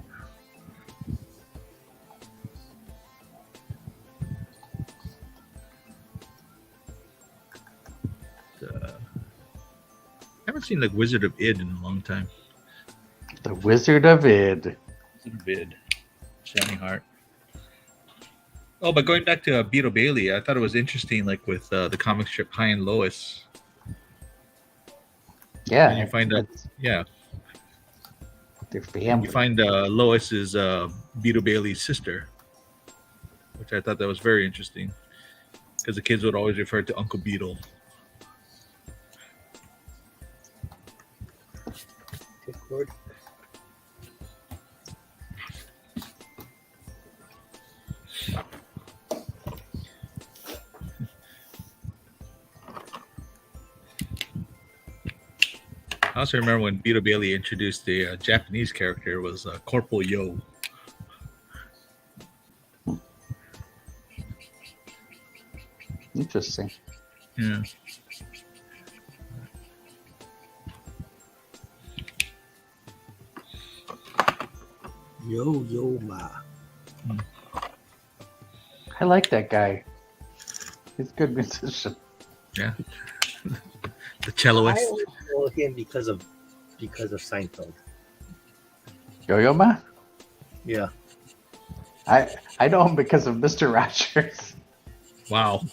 I haven't seen like Wizard of Id in a long time. The Wizard of Id. Wizard of Id. Shining Heart. Oh, but going back to Beatle Bailey, I thought it was interesting, like with the comic strip High and Lois. Yeah. And you find out, yeah, Their family. you find Lois is Beatle Bailey's sister, which I thought that was very interesting because the kids would always refer to Uncle Beetle. Discord. I also remember when Beatle Bailey introduced the Japanese character was Corporal Yo. Interesting. Yeah. Yo Ma. I like that guy. He's a good musician. Yeah. The I celloist. only know him because of Seinfeld. Yo-Yo Ma? Yeah. I know him because of Mr. Rogers. Wow.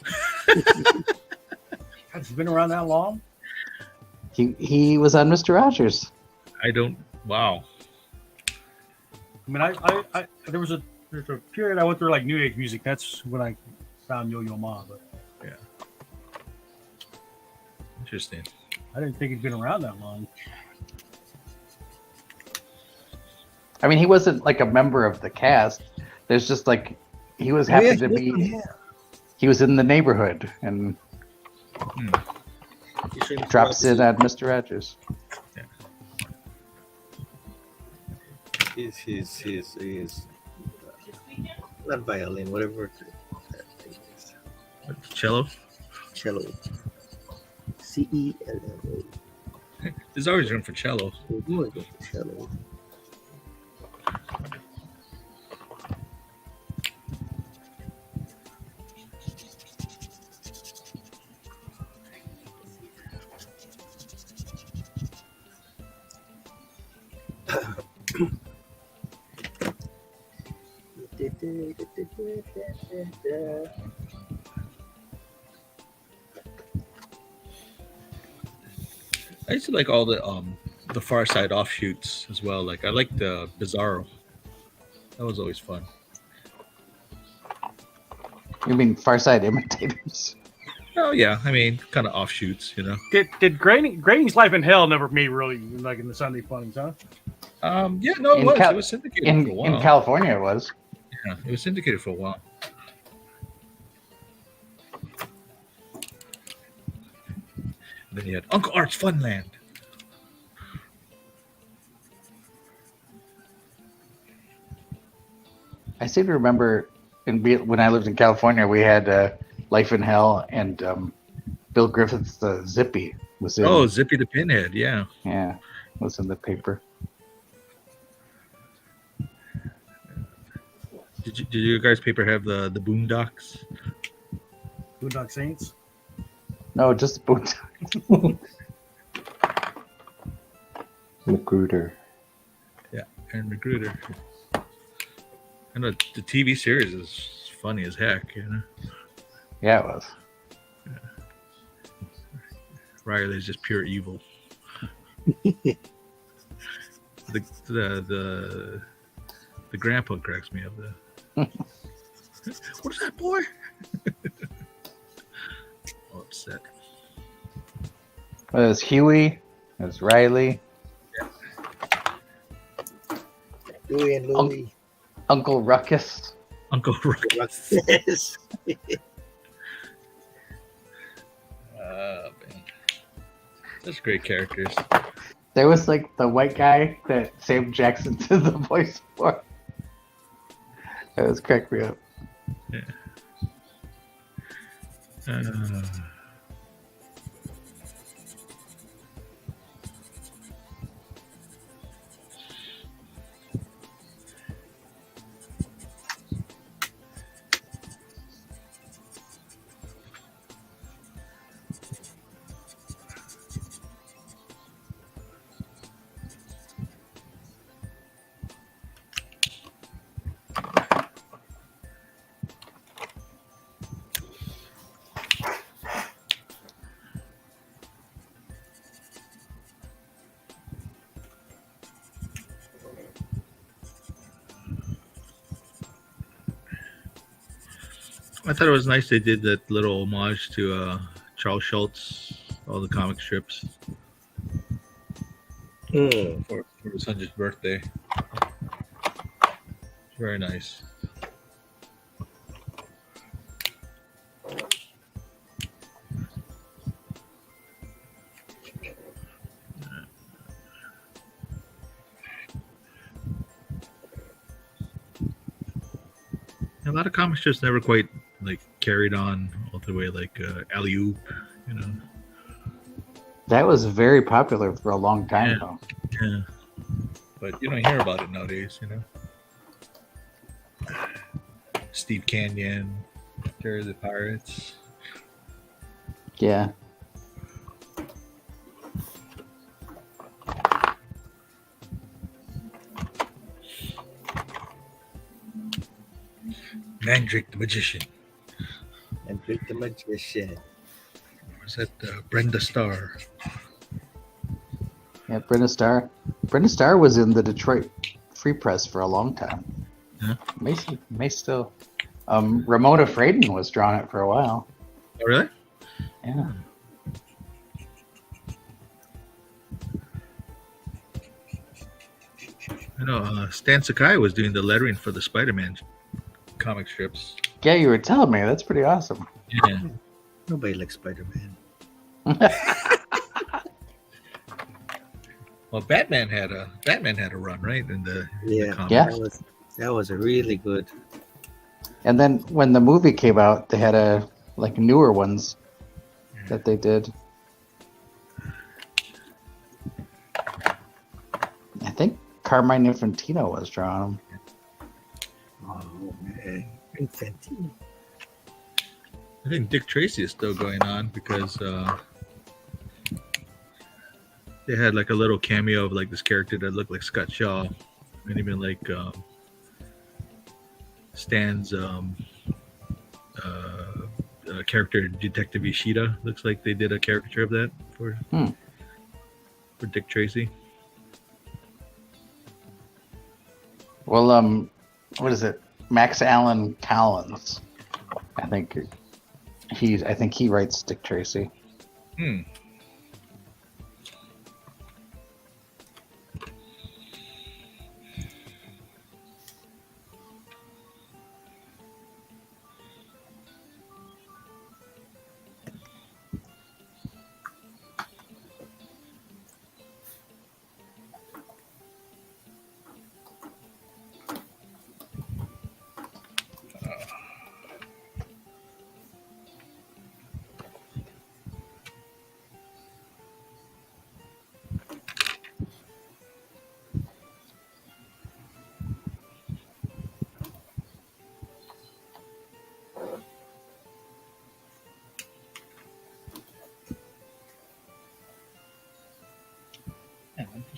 Has it been around that long? He was on Mr. Rogers. Wow. I mean, there's a period I went through like new age music. That's when I found Yo-Yo Ma, but Interesting. I didn't think he'd been around that long. I mean, he wasn't like a member of the cast. There's just like he was happened to be. He was in the neighborhood and drops in at Mr. Rogers. His not violin, whatever that thing is. Cello? Cello. CELLO. There's always room for cello. Cello. I used to like all the Far Side offshoots as well. Like I liked the Bizarro. That was always fun. You mean Far Side imitators? Oh yeah, I mean kind of offshoots, you know. Did Granny's Life in Hell never made really like in the Sunday Funnies, huh? Yeah, no, it was. It was syndicated for a while. In California, it was. Yeah, it was syndicated for a while. And then you had Uncle Art's Funland. I seem to remember when I lived in California, we had Life in Hell and Bill Griffith's Zippy was in. Oh, Zippy the Pinhead, yeah. Yeah, was in the paper. Did you guys paper have the Boondocks? Boondock Saints. No, just boot. Magruder. And Recruiter. And the TV series is funny as heck, you know. Yeah, it was. Riley's just pure evil. The grandpa cracks me up there. What is that, boy? All upset. It was Huey. It was Riley. Louie and Louie. Uncle Ruckus. Uncle Rook. Yes. Man. Such great characters. There was like the white guy that Sam Jackson did the voice for. That was cracked me up. I thought it was nice they did that little homage to Charles Schultz, all the comic strips for his 100th birthday. Very nice. A lot of comic strips never quite like carried on all the way, like Alley Oop, you know. That was very popular for a long time, though. Yeah, but you don't hear about it nowadays, you know. Steve Canyon, Terror the Pirates. Yeah. Mandrake the Magician. Mandrake the Magician. Was that Brenda Starr? Yeah, Brenda Starr. Brenda Starr was in the Detroit Free Press for a long time. Yeah. May still. Ramona Fraden was drawing it for a while. Oh, really? Yeah. I know Stan Sakai was doing the lettering for the Spider-Man comic strips. Yeah, you were telling me. That's pretty awesome. Yeah. Nobody likes Spider-Man. Well, Batman had a run, right? In the comics. Yeah. That was a really good. And then when the movie came out, they had newer ones that they did. I think Carmine Infantino was drawing them. Oh man, Infantino. I think Dick Tracy is still going on because they had like a little cameo of like this character that looked like Scott Shaw, and even like Stan's character Detective Ishida looks like they did a caricature of that for Dick Tracy. Well, what is it? Max Allen Collins. I think he writes Dick Tracy.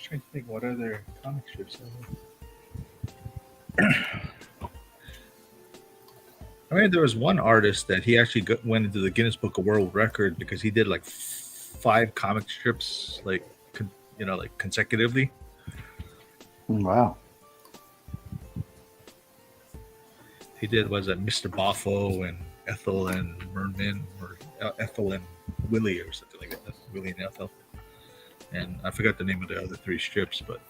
just trying to think what other comic strips I mean, there was one artist that he actually went into the Guinness Book of World Record because he did like 5 comic strips, like like consecutively. Wow. He did Mr. Boffo and Ethel and Merman, or Ethel and Willie, or something like that. Willie and Ethel. And I forgot the name of the other 3 strips, but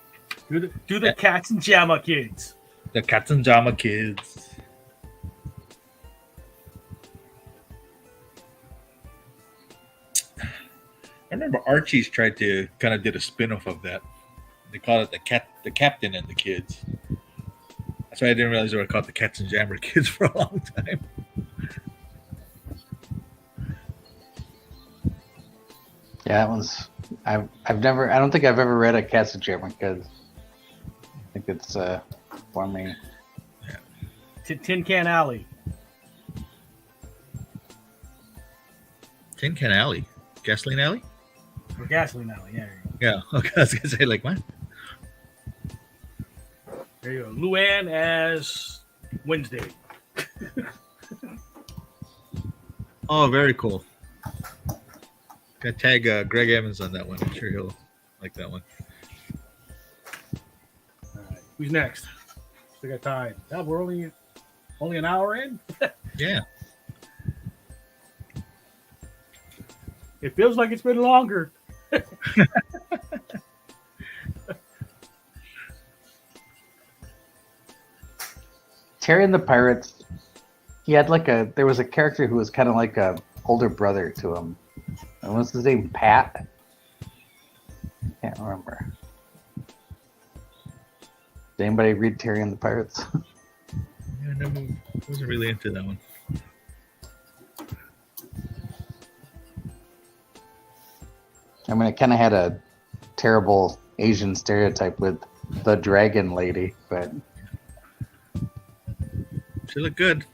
Do the Katzenjammer Kids. the Katzenjammer Kids. I remember Archie's tried to kind of did a spin-off of that. They called it the Captain and the Kids. That's why I didn't realize they were called the Katzenjammer Kids for a long time. Yeah, that one's. I've never. I don't think I've ever read a Katzenjammer Kids. I think it's for me. Tin Can Alley. Tin Can Alley, Gasoline Alley. Or Gasoline Alley, yeah. Yeah, okay. I was gonna say like what? There you go. Luann as Wednesday. Oh, very cool. Got tag Greg Evans on that one. I'm sure he'll like that one. All right. Who's next? Still got time. Yeah, we're only an hour in. Yeah. It feels like it's been longer. Terry and the Pirates. He had there was a character who was kind of like a older brother to him. And what's his name? Pat? Can't remember. Did anybody read Terry and the Pirates? Yeah, I never wasn't really into that one. I mean, it kind of had a terrible Asian stereotype with the dragon lady, but She looked good.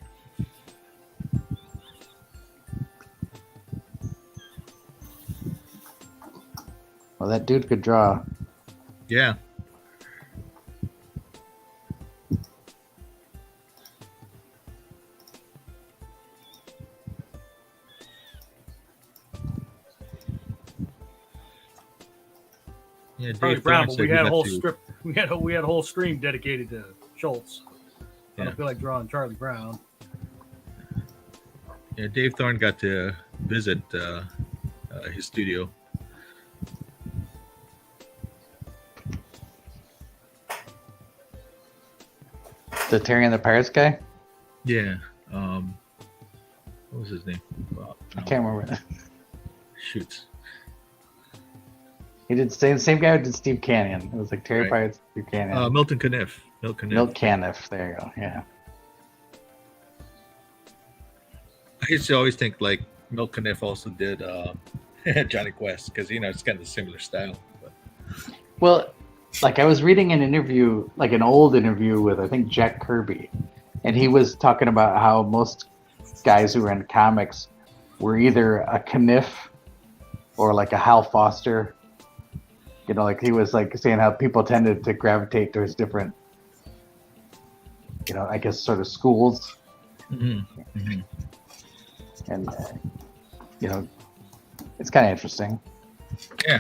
well, that dude could draw. Yeah. Yeah, Charlie Dave Brown, Thorne but said we he'd had a have whole to- script. We had a whole stream dedicated to Schultz. I Yeah. don't feel like drawing Charlie Brown. Yeah, Dave Thorne got to visit his studio. The Terry and the Pirates guy? Yeah. What was his name? I can't remember. Shoots. He did same guy who did Steve Canyon. It was like Terry Right. Pirates, Steve Canyon. Milton Caniff. Milt Caniff. Milt Caniff. There you go. Yeah. I used to always think like Milt Caniff also did Johnny Quest because it's kind of a similar style. But Well, like I was reading an interview, like an old interview with I think Jack Kirby, and he was talking about how most guys who were in comics were either a Caniff or like a Hal Foster. Like he was like saying how people tended to gravitate towards different, I guess sort of schools, and it's kind of interesting. yeah.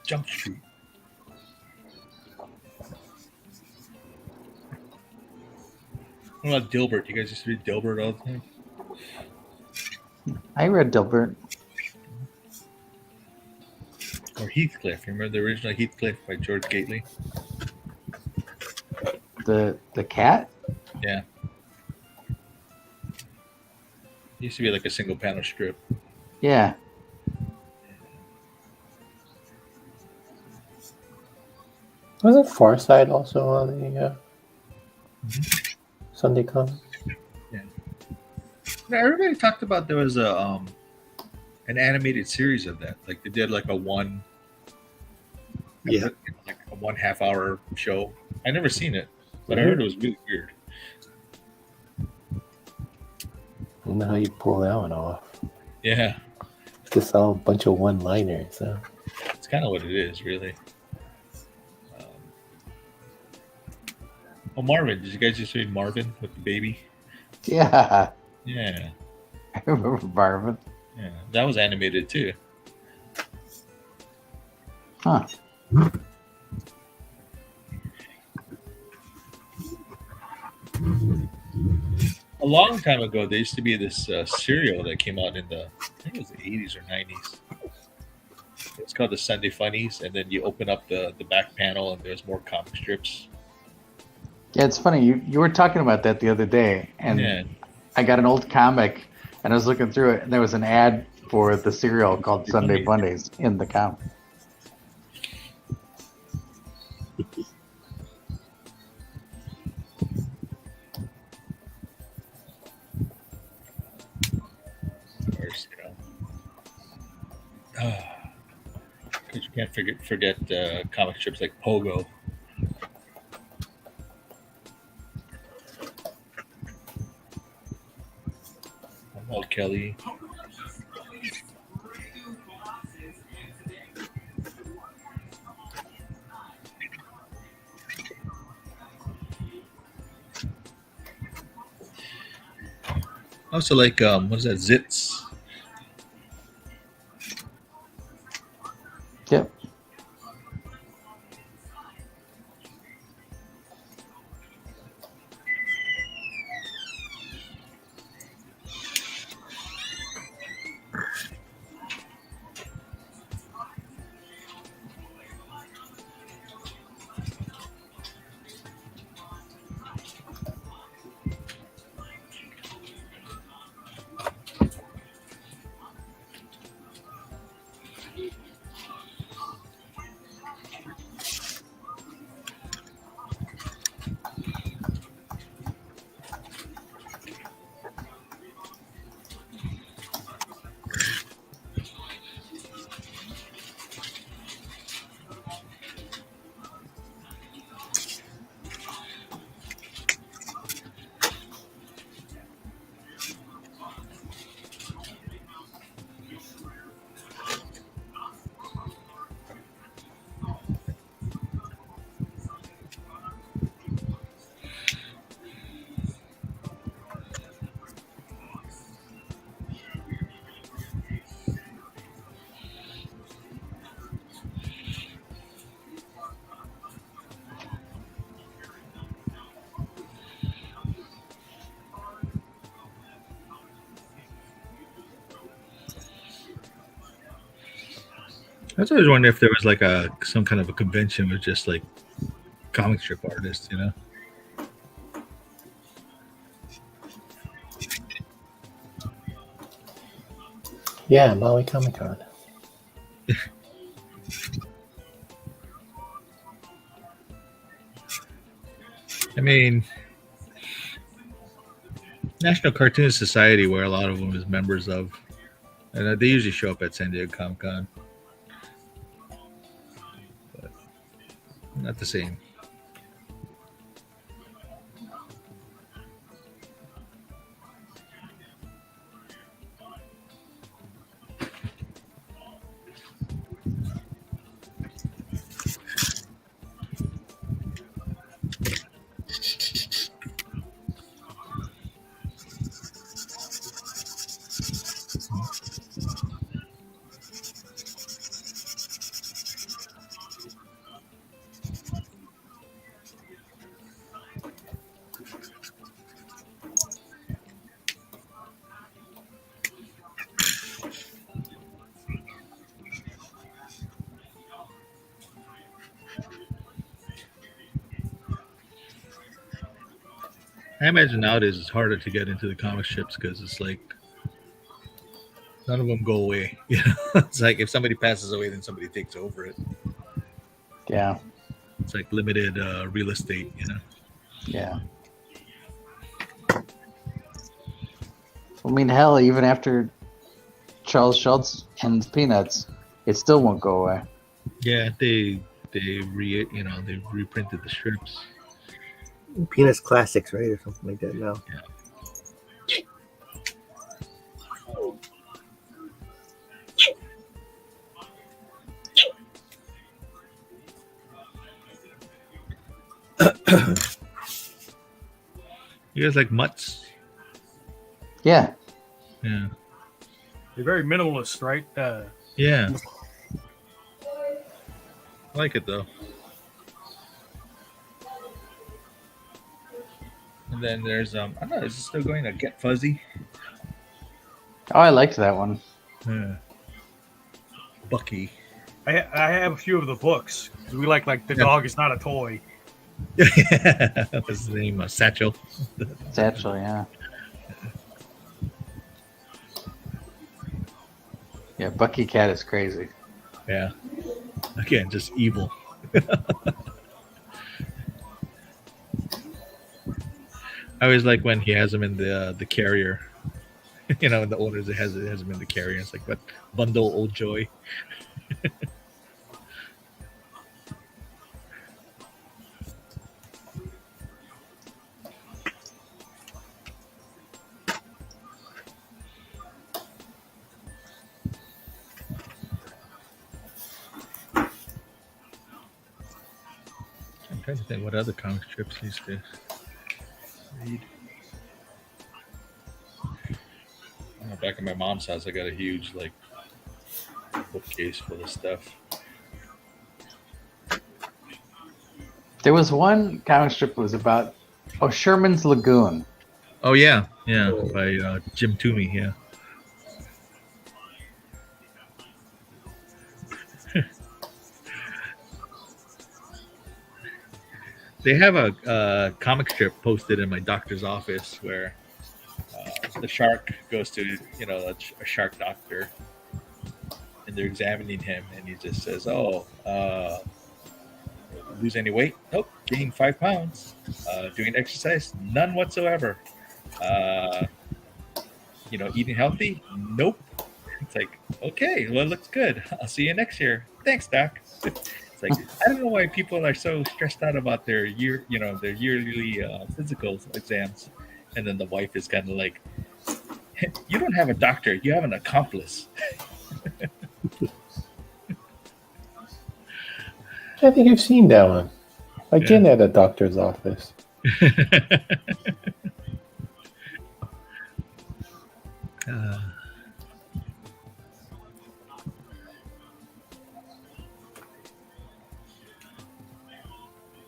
Jump Street. What about Dilbert? You guys used to read Dilbert all the time? I read Dilbert. Or Heathcliff. You remember the original Heathcliff by George Gately? The cat? Yeah. It used to be like a single panel strip. Yeah. Wasn't Far Side also on the Sunday comic. Now, everybody talked about there was an animated series of that. Like they did like a one Yeah. like a 1.5 hour show. I never seen it, but I heard it was really weird. I don't know how you pull that one off. Yeah, It's just all a bunch of one-liners. So. it's kind of what it is, really. Oh, Marvin! Did you guys just read Marvin with the baby? Yeah, Yeah, I remember Marvin. yeah, that was animated too. Huh. A long time ago, there used to be this cereal that came out in I think it was the 80s or 90s. It's called the Sunday Funnies, and then you open up the back panel, and there's more comic strips. Yeah, it's funny. You were talking about that the other day, and Yeah. I got an old comic, and I was looking through it, and there was an ad for the cereal called Sunday Funnies in the comic. Because you can't forget comic strips like Pogo. Old Kelly. Also like what is that? Zits. Yep. I was always wondering if there was like some kind of a convention with just like comic strip artists, you know? Yeah, Maui Comic Con. I mean, National Cartoon Society, where a lot of them is members of, and they usually show up at San Diego Comic Con, but not the same. I imagine nowadays it's harder to get into the comic strips because it's like none of them go away. You know, it's like if somebody passes away, then somebody takes over it. Yeah. It's like limited real estate. You know. Yeah. I mean, hell, even after Charles Schultz ends Peanuts, it still won't go away. Yeah, they reprinted the strips. Peanuts Classics, right, or something like that. Now. You guys like mutts? Yeah. Yeah. They're very minimalist, right? Yeah. I like it though. And then there's I don't know, is it still going to Get Fuzzy? Oh, I liked that one. Yeah. Bucky. I have a few of the books. We like the dog is not a toy. What's his name? Satchel. Satchel, yeah. Yeah, Bucky Cat is crazy. Yeah. Again, just evil. I always like when he has him in the carrier. In the owners it has him in the carrier. It's like, what bundle old joy. I'm trying to think what other comic strips he used to read. Back at my mom's house, I got a huge bookcase full of stuff. There was one comic strip that was about Sherman's Lagoon. Oh yeah, by Jim Toomey. Yeah. They have a comic strip posted in my doctor's office where the shark goes to a shark doctor, and they're examining him, and he just says, "Oh, lose any weight? Nope. Gained 5 pounds. Doing exercise? None whatsoever. Eating healthy? Nope." It's like, okay, well, it looks good. I'll see you next year. Thanks, doc. It's like, I don't know why people are so stressed out about their their yearly physical exams, and then the wife is kind of like, "You don't have a doctor, you have an accomplice." I think I've seen that one. Again at a doctor's office.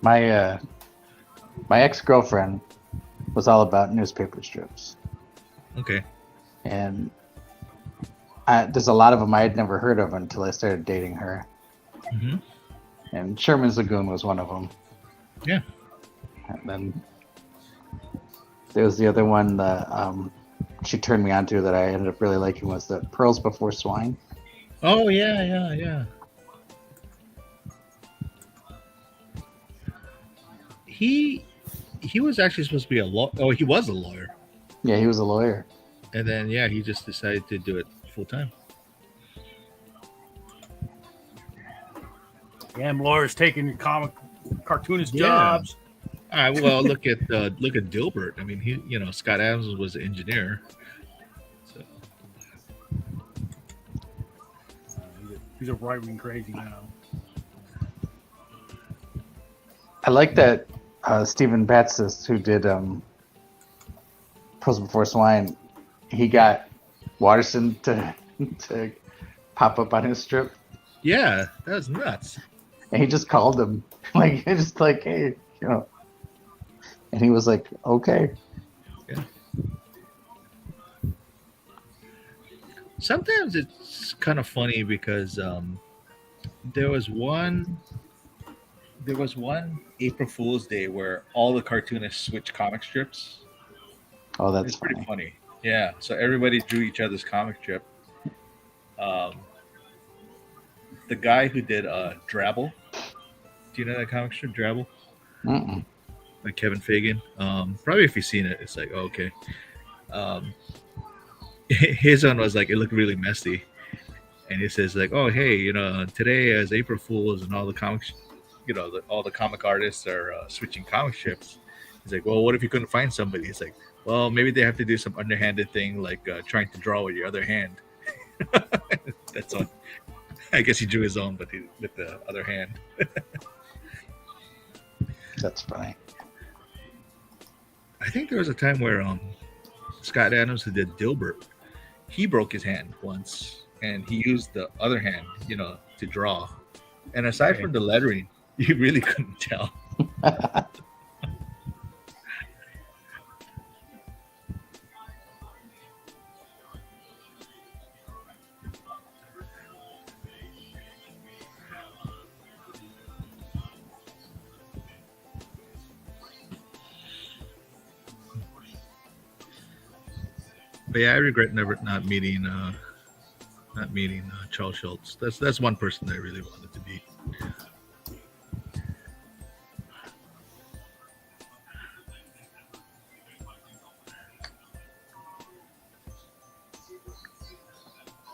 My ex-girlfriend was all about newspaper strips, Okay. and there's a lot of them I had never heard of until I started dating her. Mm-hmm. And Sherman's Lagoon was one of them. Yeah. And then there was the other one that she turned me on to that I ended up really liking was the Pearls Before Swine. Oh yeah. He was actually supposed to be a lawyer. Oh, he was a lawyer. Yeah, he was a lawyer. And then he just decided to do it full time. Damn lawyers taking cartoonist jobs. Well, look at Dilbert. I mean, he Scott Adams was an engineer. So. He's a right-wing crazy now. I like that Stephen Batsis, who did Pearls Before Swine, he got Watterson to pop up on his strip. Yeah, that was nuts. And he just called him, hey, and he was like, okay. Yeah. Sometimes it's kind of funny because there was one April Fool's Day where all the cartoonists switched comic strips. Oh, that's It's pretty funny. Yeah, so everybody drew each other's comic strip. The guy who did Drabble, do you know that comic strip, Drabble? Mm-mm. By Kevin Fagan. Probably if you've seen it, it's like, oh, okay. his one was like it looked really messy, and he says like, "Oh, hey, today as April Fools and all the comics, all the comic artists are switching comic strips." He's like, "Well, what if you couldn't find somebody?" He's like, "Well, maybe they have to do some underhanded thing like trying to draw with your other hand." That's on. I guess he drew his own, but with the other hand. That's funny. I think there was a time where Scott Adams, who did Dilbert, he broke his hand once, and he used the other hand, to draw. And aside from the lettering, you really couldn't tell. But yeah, I regret not meeting Charles Schultz. That's one person that I really wanted to be.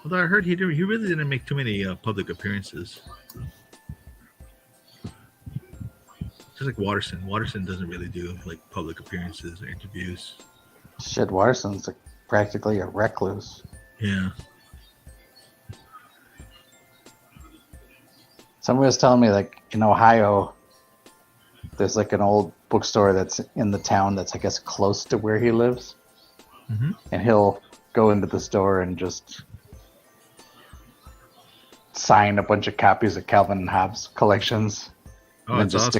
Although I heard he really didn't make too many public appearances. Just like Watterson. Watterson doesn't really do like public appearances or interviews. Shit, Watterson's like practically a recluse. Yeah. Somebody was telling me like in Ohio, there's like an old bookstore that's in the town that's I guess close to where he lives, and he'll go into the store and just sign a bunch of copies of Calvin and Hobbes collections, and then that's just awesome.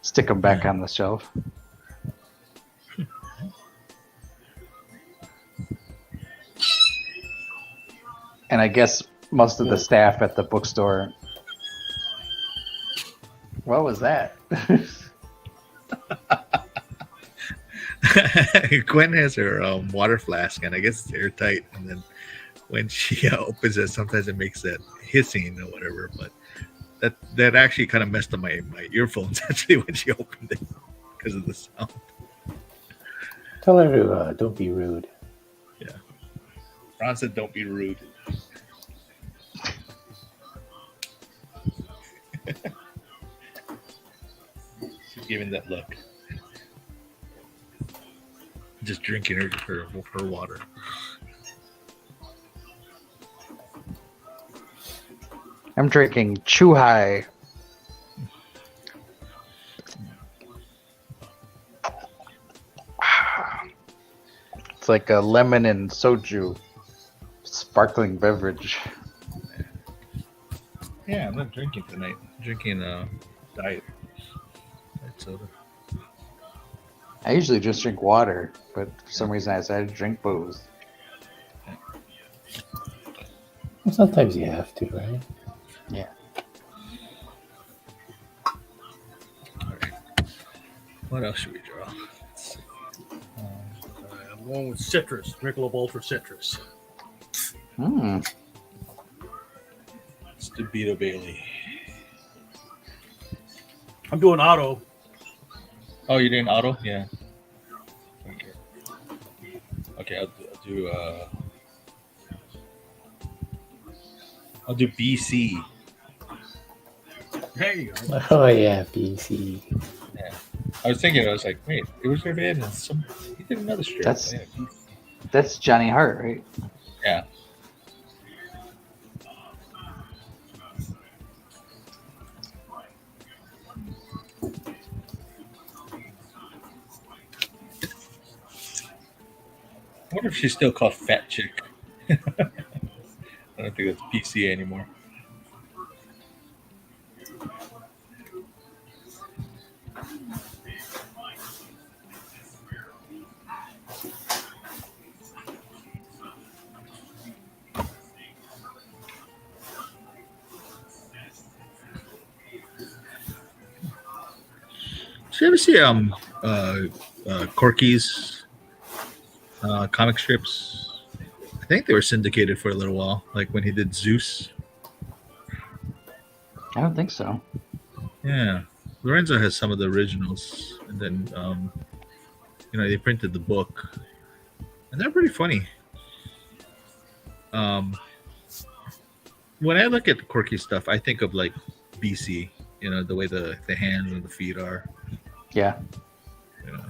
stick them back on the shelf. And I guess most of the staff at the bookstore. What was that? Gwen has her water flask, and I guess it's airtight. And then when she opens it, sometimes it makes that hissing or whatever. But that actually kind of messed up my earphones actually when she opened it because of the sound. Tell her to don't be rude. Yeah. Ron said, "Don't be rude." She's giving that look. Just drinking her water. I'm drinking Chuhai. It's like a lemon and soju sparkling beverage. Yeah, I'm not drinking tonight. I'm drinking diet soda. I usually just drink water, but for some reason I decided to drink booze. Well, sometimes you have to, right? Yeah. All right. What else should we draw? Let's see. I'm going with citrus, Michelob Ultra Citrus. It's the Beatle Bailey. I'm doing auto. Oh, you're doing auto? Yeah. Okay, I'll do BC. There you go. Oh yeah, BC. Yeah. I was thinking, I was like, wait, it was there been he did another strip. That's- Yeah. That's Johnny Hart, right? Yeah. I wonder if she's still called Fat Chick. I don't think that's PC anymore. Did you ever see Corky's comic strips? I think they were syndicated for a little while, like when he did Zeus. I don't think so. Yeah, Lorenzo has some of the originals, and then they printed the book, and they're pretty funny. When I look at the quirky stuff, I think of like BC. You know, the way the hands and the feet are. Yeah. You know.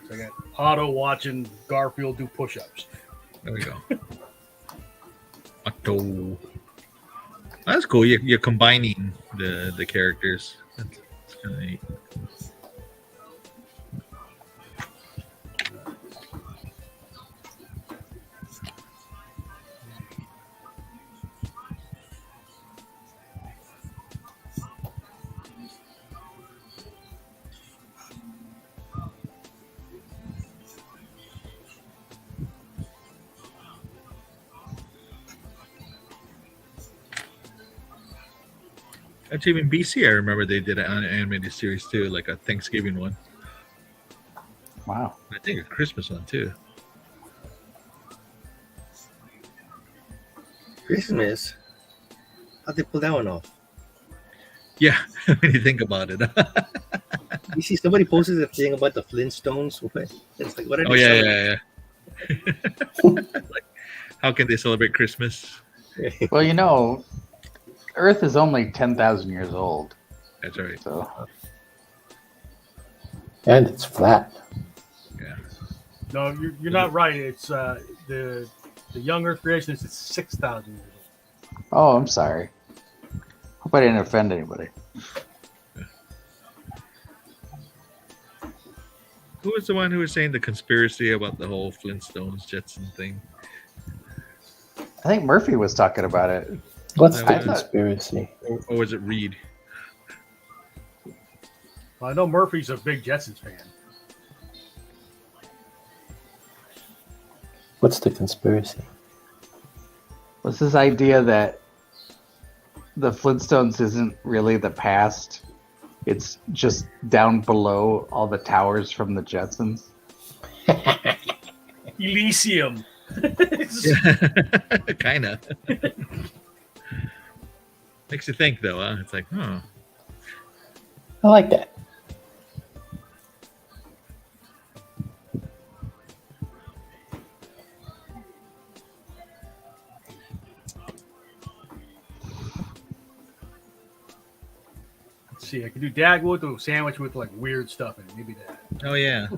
So I got Otto watching Garfield do push-ups. There we go. Otto. That's cool. You're combining the characters. That's kind of neat. Actually, even BC, I remember they did an animated series too, like a Thanksgiving one. Wow. I think a Christmas one too. Christmas. How'd they pull that one off? Yeah, when you think about it. You see, somebody posted a thing about the Flintstones. It's like, what are Oh they yeah. Like, how can they celebrate Christmas? Well, you know, Earth is only 10,000 years old. That's right. So And it's flat. Yeah. No, you're not right. It's the young Earth creation is 6,000 years old. oh, I'm sorry. Hope I didn't offend anybody. Who was the one who was saying the conspiracy about the whole Flintstones Jetson thing? I think Murphy was talking about it. What's I the thought- conspiracy? Or was it Reed? Well, I know Murphy's a big Jetsons fan. What's the conspiracy? Was this idea that the Flintstones isn't really the past? It's just down below all the towers from the Jetsons. Elysium. Kind of. Makes you think, though. Huh? It's like, huh. I like that. Let's see. I could do Dagwood to a sandwich with like weird stuff in it. Maybe that. Oh yeah.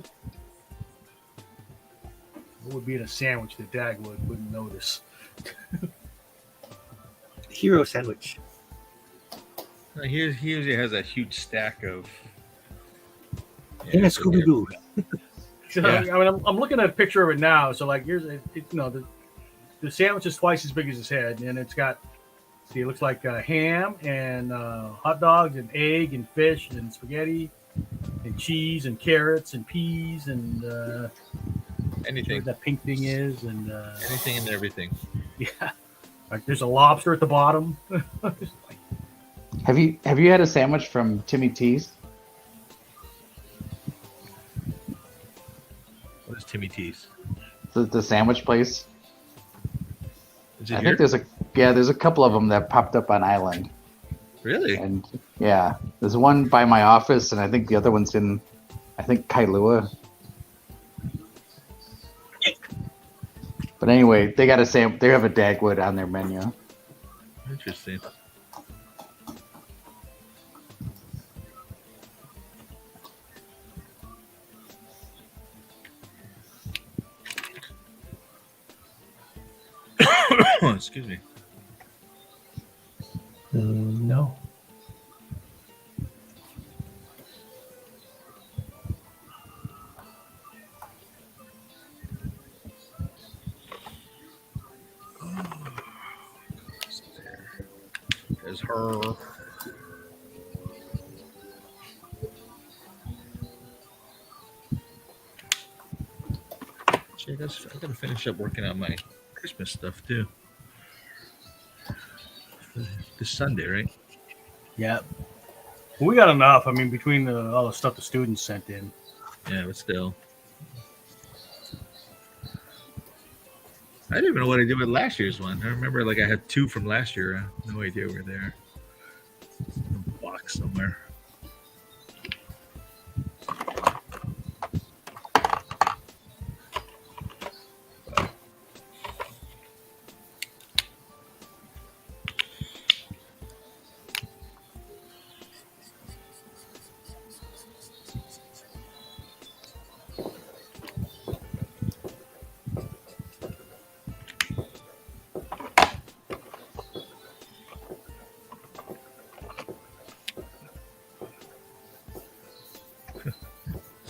What would be in a sandwich that Dagwood wouldn't notice? Hero sandwich. He usually has a huge stack of. In a Scooby Doo. So, Yeah. I mean, I'm looking at a picture of it now. So like, here's the sandwich is twice as big as his head, and it's got. See, it looks like ham and hot dogs and egg and fish and spaghetti and cheese and carrots and peas and Anything, whatever that pink thing is and anything, and everything. yeah, like there's a lobster at the bottom. Have you had a sandwich from Timmy T's? What is Timmy T's? The sandwich place. Is it I here? think there's a couple of them that popped up on Island, Really? and yeah, there's one by my office, and I think the other one's in, I think Kailua. But anyway, they got a they have a Dagwood on their menu. Interesting. Excuse me. No. There's her. Gee, I gotta finish up working on my Christmas stuff too. This Sunday, right? Yeah. Well, we got enough. I mean, between all the stuff the students sent in. Yeah, but still. I didn't even know what I did with last year's one. I remember like I had 2 from last year. I have no idea where they are. In a box somewhere.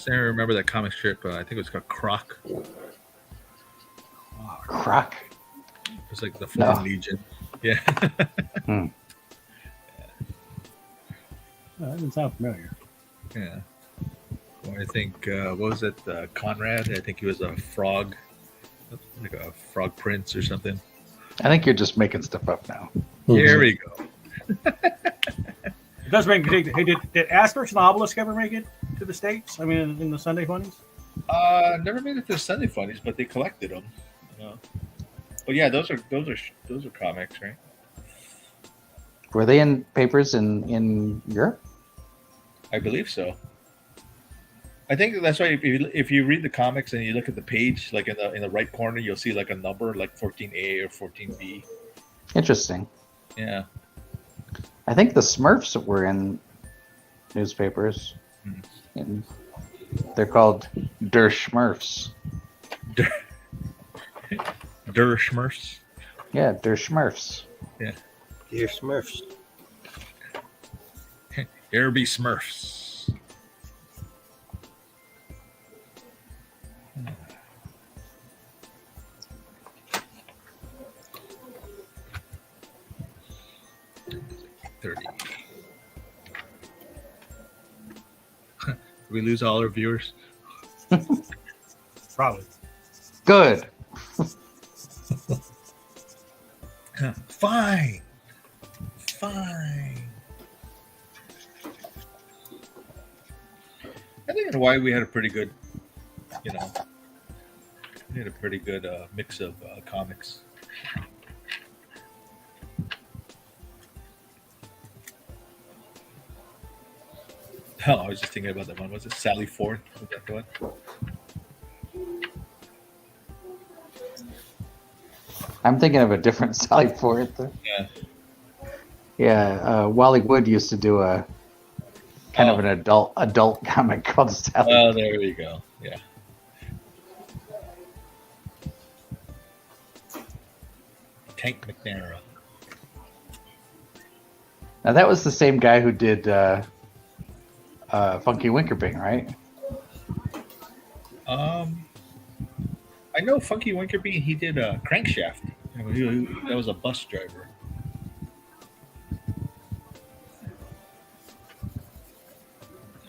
I remember that comic strip. I think it was called Croc. Croc. It was like the Foreign No. Legion. Yeah. Oh, that doesn't sound familiar. Yeah. Well, I think what was it? Conrad. I think he was a frog, like a frog prince or something. I think you're just making stuff up now. Here we go. It does make hey, did Asterix and Obelisk ever make it to the States? I mean, in the Sunday Funnies? Never made it to Sunday Funnies, but they collected them. You know. But yeah, those are comics, right? Were they in papers in Europe? I believe so. I think that's why if you read the comics and you look at the page, like in the right corner, you'll see like a number, like 14A or 14B. Interesting. Yeah. I think the Smurfs were in newspapers. And they're called Der Smurfs. Der Smurfs. Yeah, Der Smurfs. Yeah. Dear Smurfs. Here be Smurfs. $30. Did we lose all our viewers? Probably. Good. Fine. Fine. I think that's why we had a pretty good, we had a pretty good mix of comics. Oh, I was just thinking about that one. Was it Sally Ford? Was that the one? I'm thinking of a different Sally Forth. Yeah. Yeah, Wally Wood used to do a kind of an adult comic called Sally. Oh, there you go. Yeah. Tank McNamara. Now that was the same guy who did Funky Winkerbing, right? I know Funky Winkerbee. He did Crankshaft. That was a bus driver.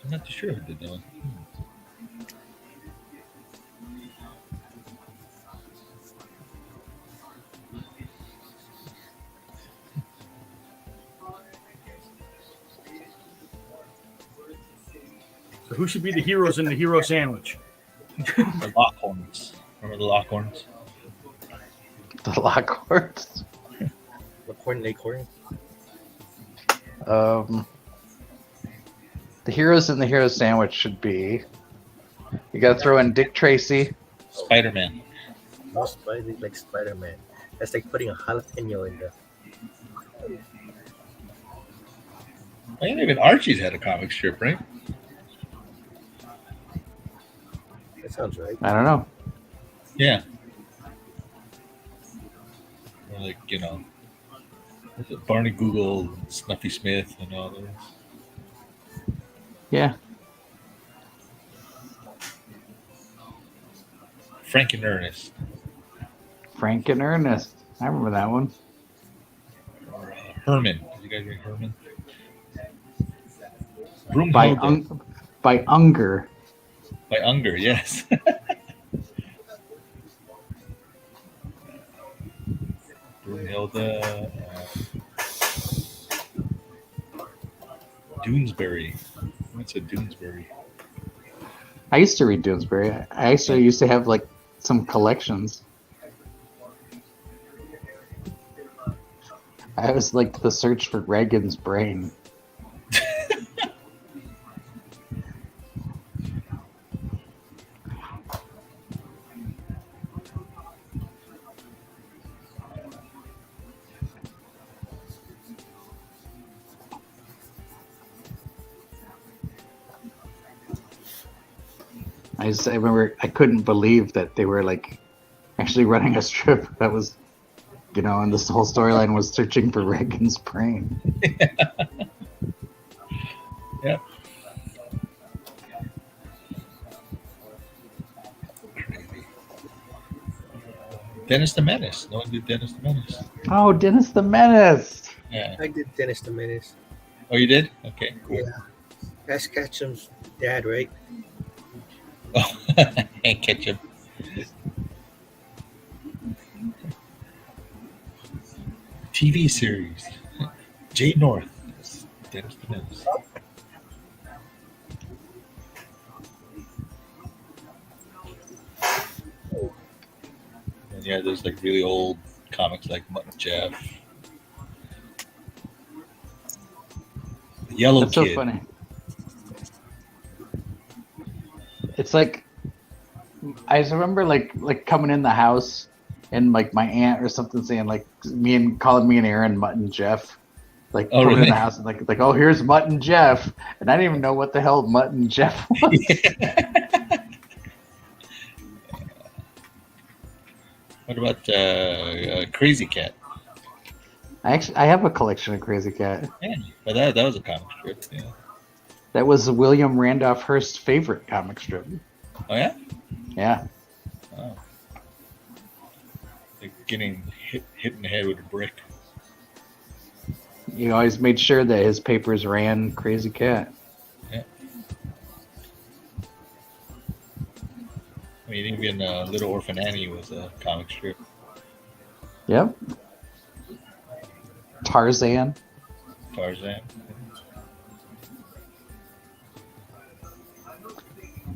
I'm not too sure who did that one. So who should be the heroes in the hero sandwich? The Lockhorns. Remember the Lockhorns? The Lockhorns. Lockhorn, Leghorn. The heroes in the hero sandwich should be. You got to throw in Dick Tracy. Spider-Man. No Spidey like Spider-Man. That's like putting a jalapeno in there. I think even Archie's had a comic strip, right? That sounds right. I don't know. Yeah. Or like, what's it, Barney Google, Snuffy Smith, and all those. Yeah. Frank and Ernest. Frank and Ernest. I remember that one. Or Herman. Did you guys read Herman? By Broomhilda. by Unger. By Unger, yes. Broomhilda. Doonesbury. What's a Doonesbury? I used to read Doonesbury. I actually used to have like some collections. I was like the search for Reagan's brain. I remember I couldn't believe that they were like actually running a strip that was, and this whole storyline was searching for Reagan's brain. Yep. Dennis the Menace. No one did Dennis the Menace. Oh, Dennis the Menace. Yeah. I did Dennis the Menace. Oh, you did? Okay. Cool. Yeah. That's Ketchum's dad, right? Oh, and Ketchup. TV series. Jay North. Dennis the Menace. And yeah, there's like really old comics like Mutt and Jeff. The Yellow That's Kid. so funny. It's like I just remember like coming in the house and like my aunt or something saying like calling me and Aaron Mutt and Jeff. Like Oh, coming in really? the house and like oh here's Mutt and Jeff, and I didn't even know what the hell Mutt and Jeff was. What about Crazy Cat? I have a collection of Crazy Cat. Yeah, but that was a comic strip. Yeah. That was William Randolph Hearst's favorite comic strip. Oh yeah. Yeah. Oh. Like getting hit in the head with a brick. He always made sure that his papers ran Crazy Cat. Yeah. I mean, even Little Orphan Annie was a comic strip. Yep. Tarzan. Tarzan.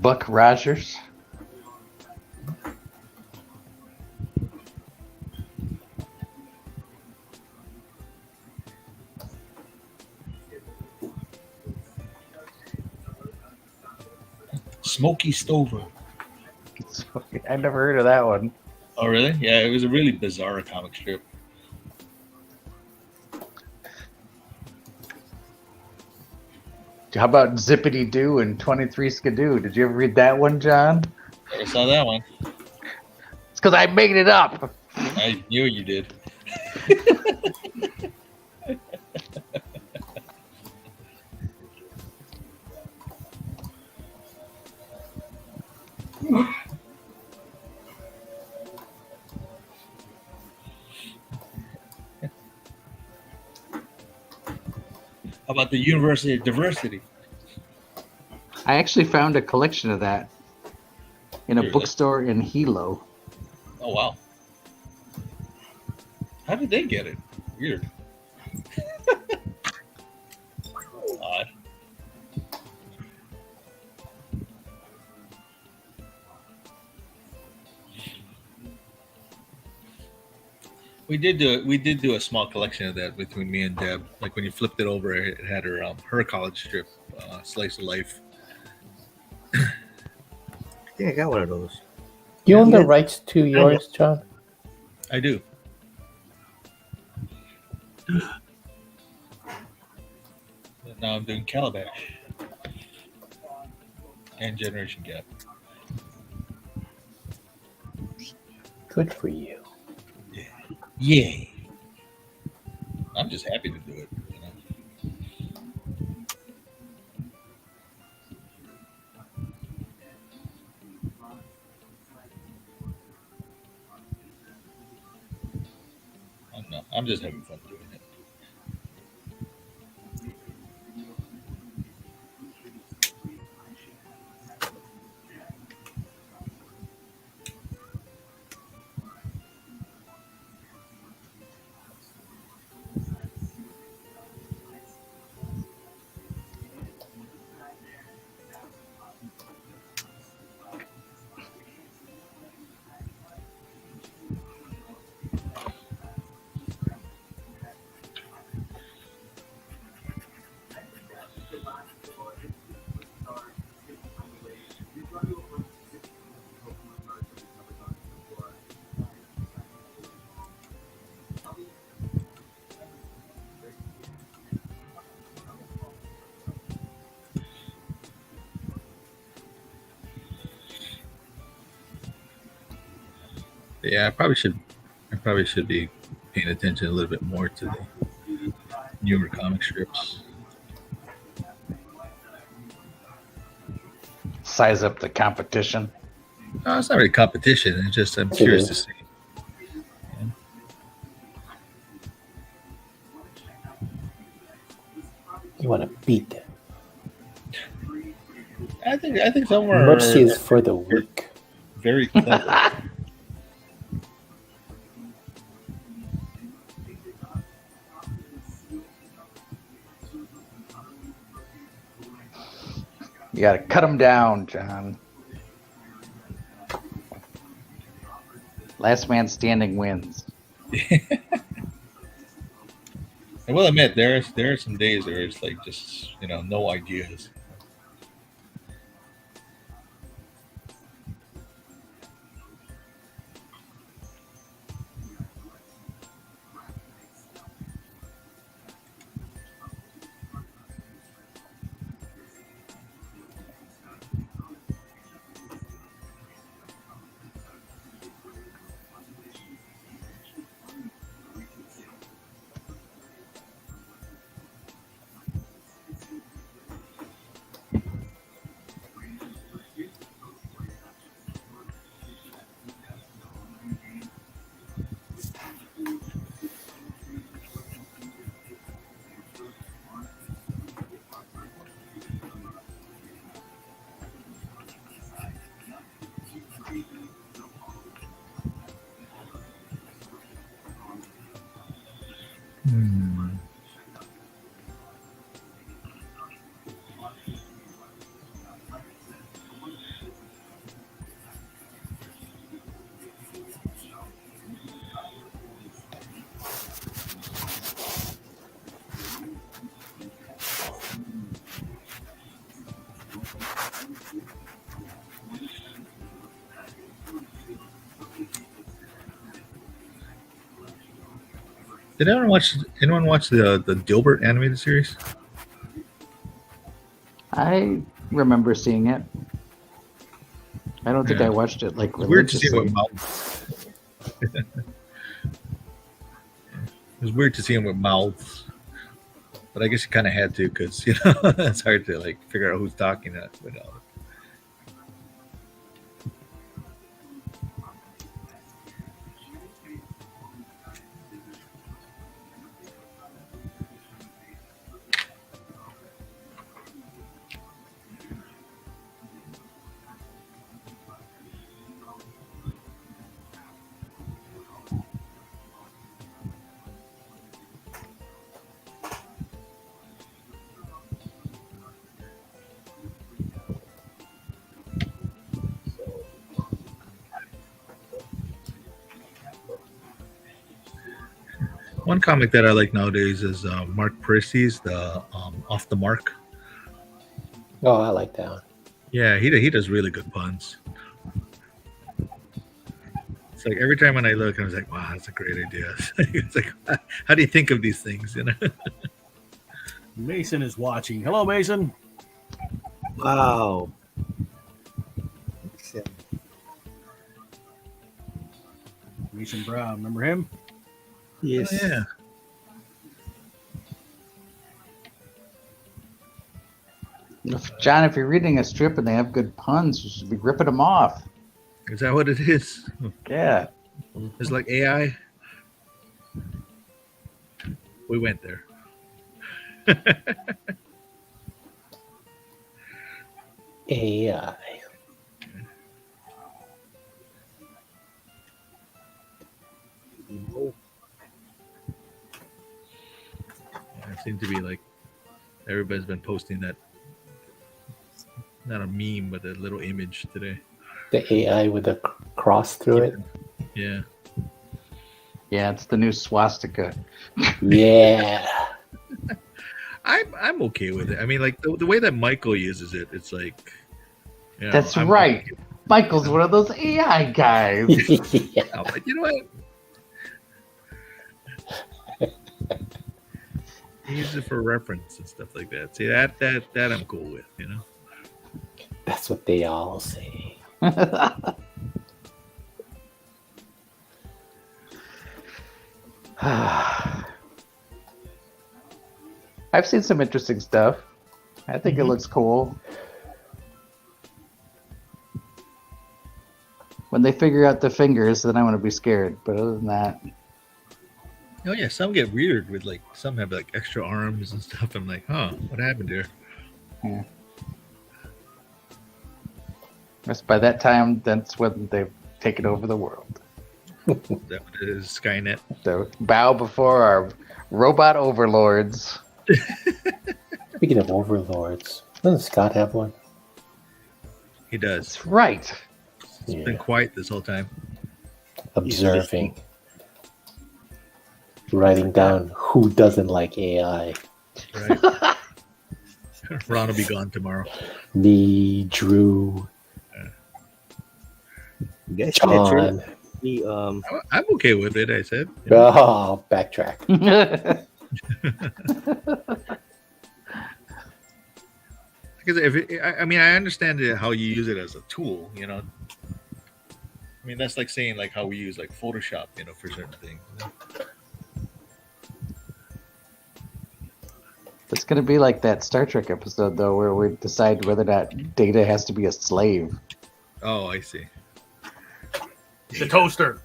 Buck Rogers. Smokey Stover. I never heard of that one. Oh really? Yeah, it was a really bizarre comic strip. How about Zippity Doo and 23 Skidoo? Did you ever read that one, John? Never saw that one. It's because I made it up. I knew you did. How about the University of Diversity? I actually found a collection of that in a Really? bookstore in Hilo. Oh wow! How did they get it? Weird. Odd. We did do a small collection of that between me and Deb. Like when you flipped it over, it had her college strip, Slice of Life. I think I got one of those. You own the Yeah. rights to yours, John? I do. Now I'm doing Calabash and Generation Gap. Good for you. Yay! I'm just happy to do it. You know? I'm just having fun doing it. Yeah, I probably should be paying attention a little bit more to the newer comic strips. Size up the competition. No, it's not really competition. It's just I'm curious to see. You want to beat them. I think some are Mercy is for the weak. very clever. You gotta cut them down, John. Last man standing wins. I will admit there are some days where it's like just no ideas. Did anyone watch the Dilbert animated series? I remember seeing it. I don't think Yeah. I watched it like It's weird to see religiously. what mouths. It was weird to see him with mouths, but I guess you kind of had to because it's hard to like figure out who's talking without. One comic that I like nowadays is Mark Percy's the Off the Mark. Oh, I like that one. Yeah, he does really good puns. It's like every time when I look, I was like, wow, that's a great idea. It's like, how do you think of these things? Mason is watching. Hello, Mason. Wow. Mason Brown. Remember him? Yes. Oh, yeah. John, if you're reading a strip and they have good puns, you should be ripping them off. Is that what it is? Yeah. It's like AI. We went there. AI. It seems to be like everybody's been posting that, not a meme, but a little image today. The AI with a cross through it. Yeah. Yeah, it's the new swastika. Yeah. I'm okay with it. I mean, like the way that Michael uses it, it's like. That's right. Michael's one of those AI guys. Yeah. I'm like, you know what? He uses it for reference and stuff like that. See, that I'm cool with, That's what they all say. I've seen some interesting stuff. I think it looks cool. When they figure out the fingers, then I'm going to be scared. But other than that, Oh yeah, some get weird with like some have like extra arms and stuff. I'm like, huh, what happened here? Just by that time, that's when they've taken over the world. That what it is, Skynet. So bow before our robot overlords. Speaking of overlords, doesn't Scott have one? He does. That's right. He's been quiet this whole time. Observing. Writing down who doesn't like AI. Right. Ron will be gone tomorrow. Me, Drew, You guys see that trailer? John. I'm okay with it. I said. Oh, backtrack. Because I mean, I understand how you use it as a tool. You know. I mean, that's like saying like how we use like Photoshop, you know, for certain things. You know? It's going to be like that Star Trek episode, though, where we decide whether or not Data has to be a slave. Oh, I see. The toaster.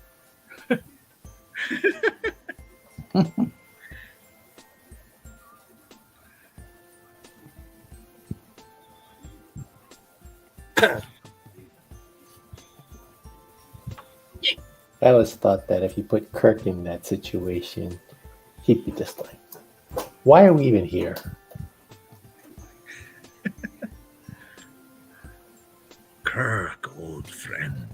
I always thought that if you put Kirk in that situation, he'd be just like, why are we even here? Kirk, old friend.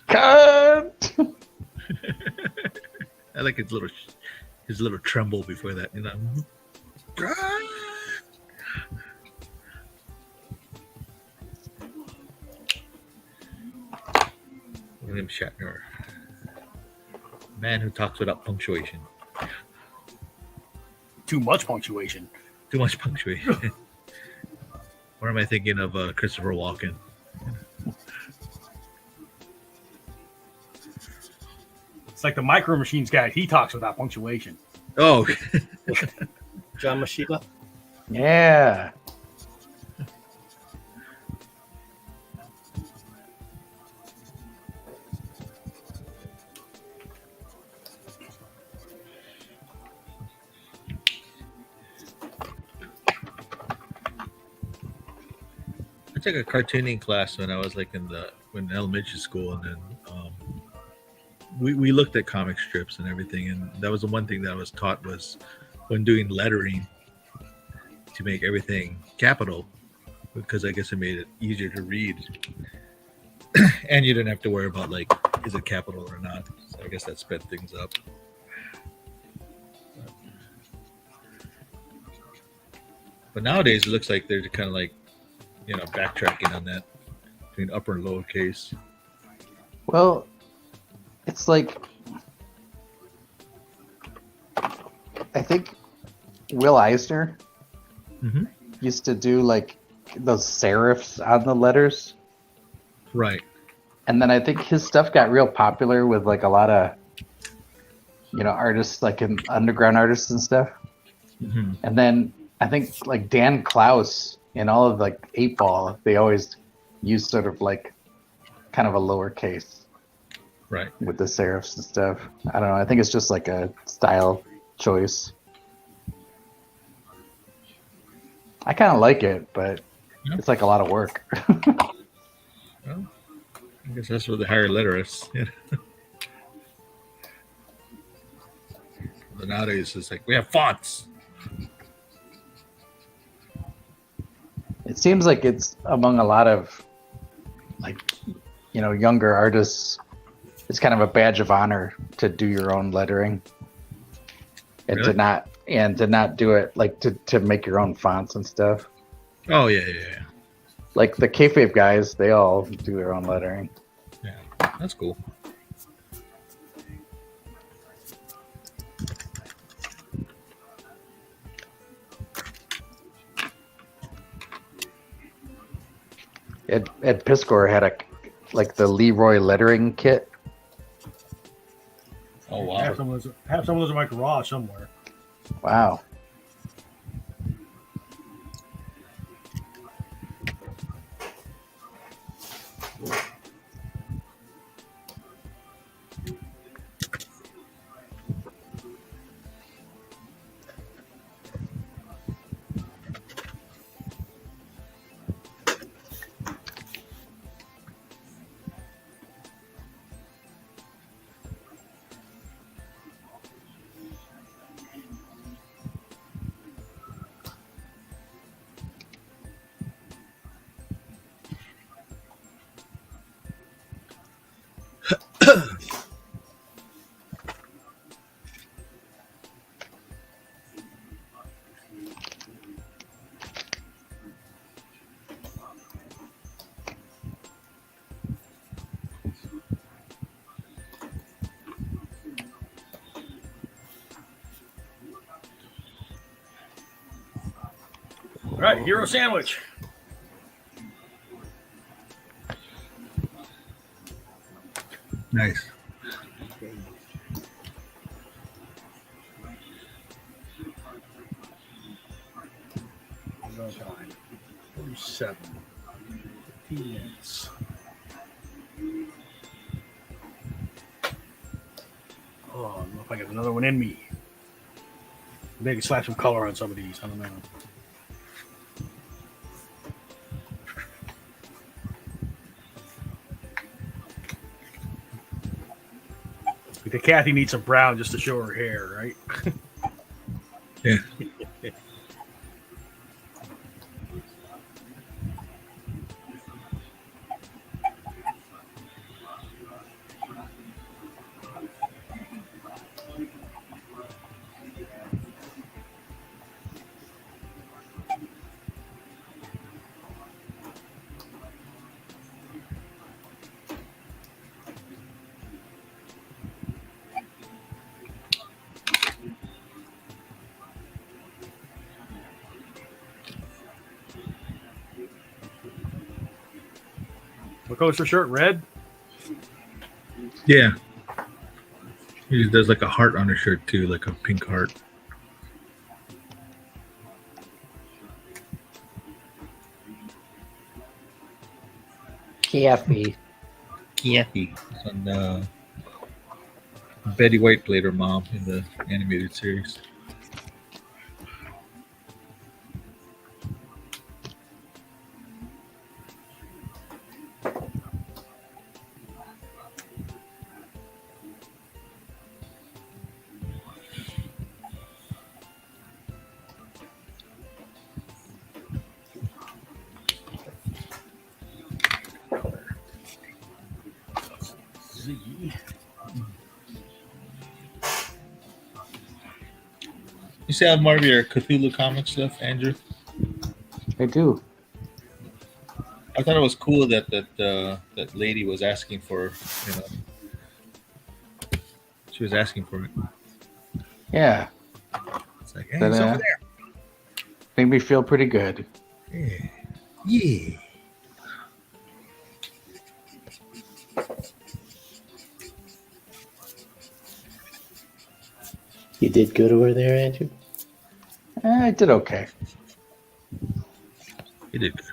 Cut! I like his little tremble before that, you know. William Shatner, man who talks without punctuation. Too much punctuation. Too much punctuation. Or am I thinking of Christopher Walken? It's like the Micro Machines guy. He talks without punctuation. Oh, John Mashima. Yeah. I took a cartooning class when I was like in elementary school, and then we looked at comic strips and everything, and that was the one thing that I was taught was when doing lettering to make everything capital, because I guess it made it easier to read, and you didn't have to worry about like is it capital or not. So I guess that sped things up. But nowadays it looks like they're kind of like, you know, backtracking on that between upper and lowercase. Well, it's like, I think Will Eisner Mm-hmm. used to do like those serifs on the letters. Right. And then I think his stuff got real popular with like a lot of, you know, artists, like in underground artists and stuff. Mm-hmm. And then I think like Dan Klaus in all of like 8-Ball, they always use sort of like kind of a lowercase Right. with the serifs and stuff. I don't know. I think it's just like a style choice. I kind of like it, but Yeah. it's like a lot of work. Well, I guess that's for the higher letterists. Yeah. But nowadays it's like we have fonts. It seems like it's among a lot of like, you know, younger artists. It's kind of a badge of honor to do your own lettering and Really? to not do it like to make your own fonts and stuff. Oh yeah. Like the kayfabe guys, they all do their own lettering. Yeah. That's cool. Ed Piskor had like the Leroy lettering kit. Oh wow. Have some of those in my garage somewhere. Wow. right, hero sandwich. Nice. No time. 47. 15 minutes. Oh, I don't know if I got another one in me. Maybe I can slap some color on some of these. I don't know. The Kathy needs some brown just to show her hair, right? Yeah. What color's her shirt? Red? Yeah. There's like a heart on her shirt too, like a pink heart. Kathy. Kathy. And Betty White played her mom in the animated series. Ziggy. You still have more of your Cthulhu comic stuff, Andrew? I do. I thought it was cool that that lady was asking for, she was asking for it. Yeah. It's like, hey, But, it's over there. Made me feel pretty good. Yeah. Yeah. You did good over there, Andrew? I did okay. You did good.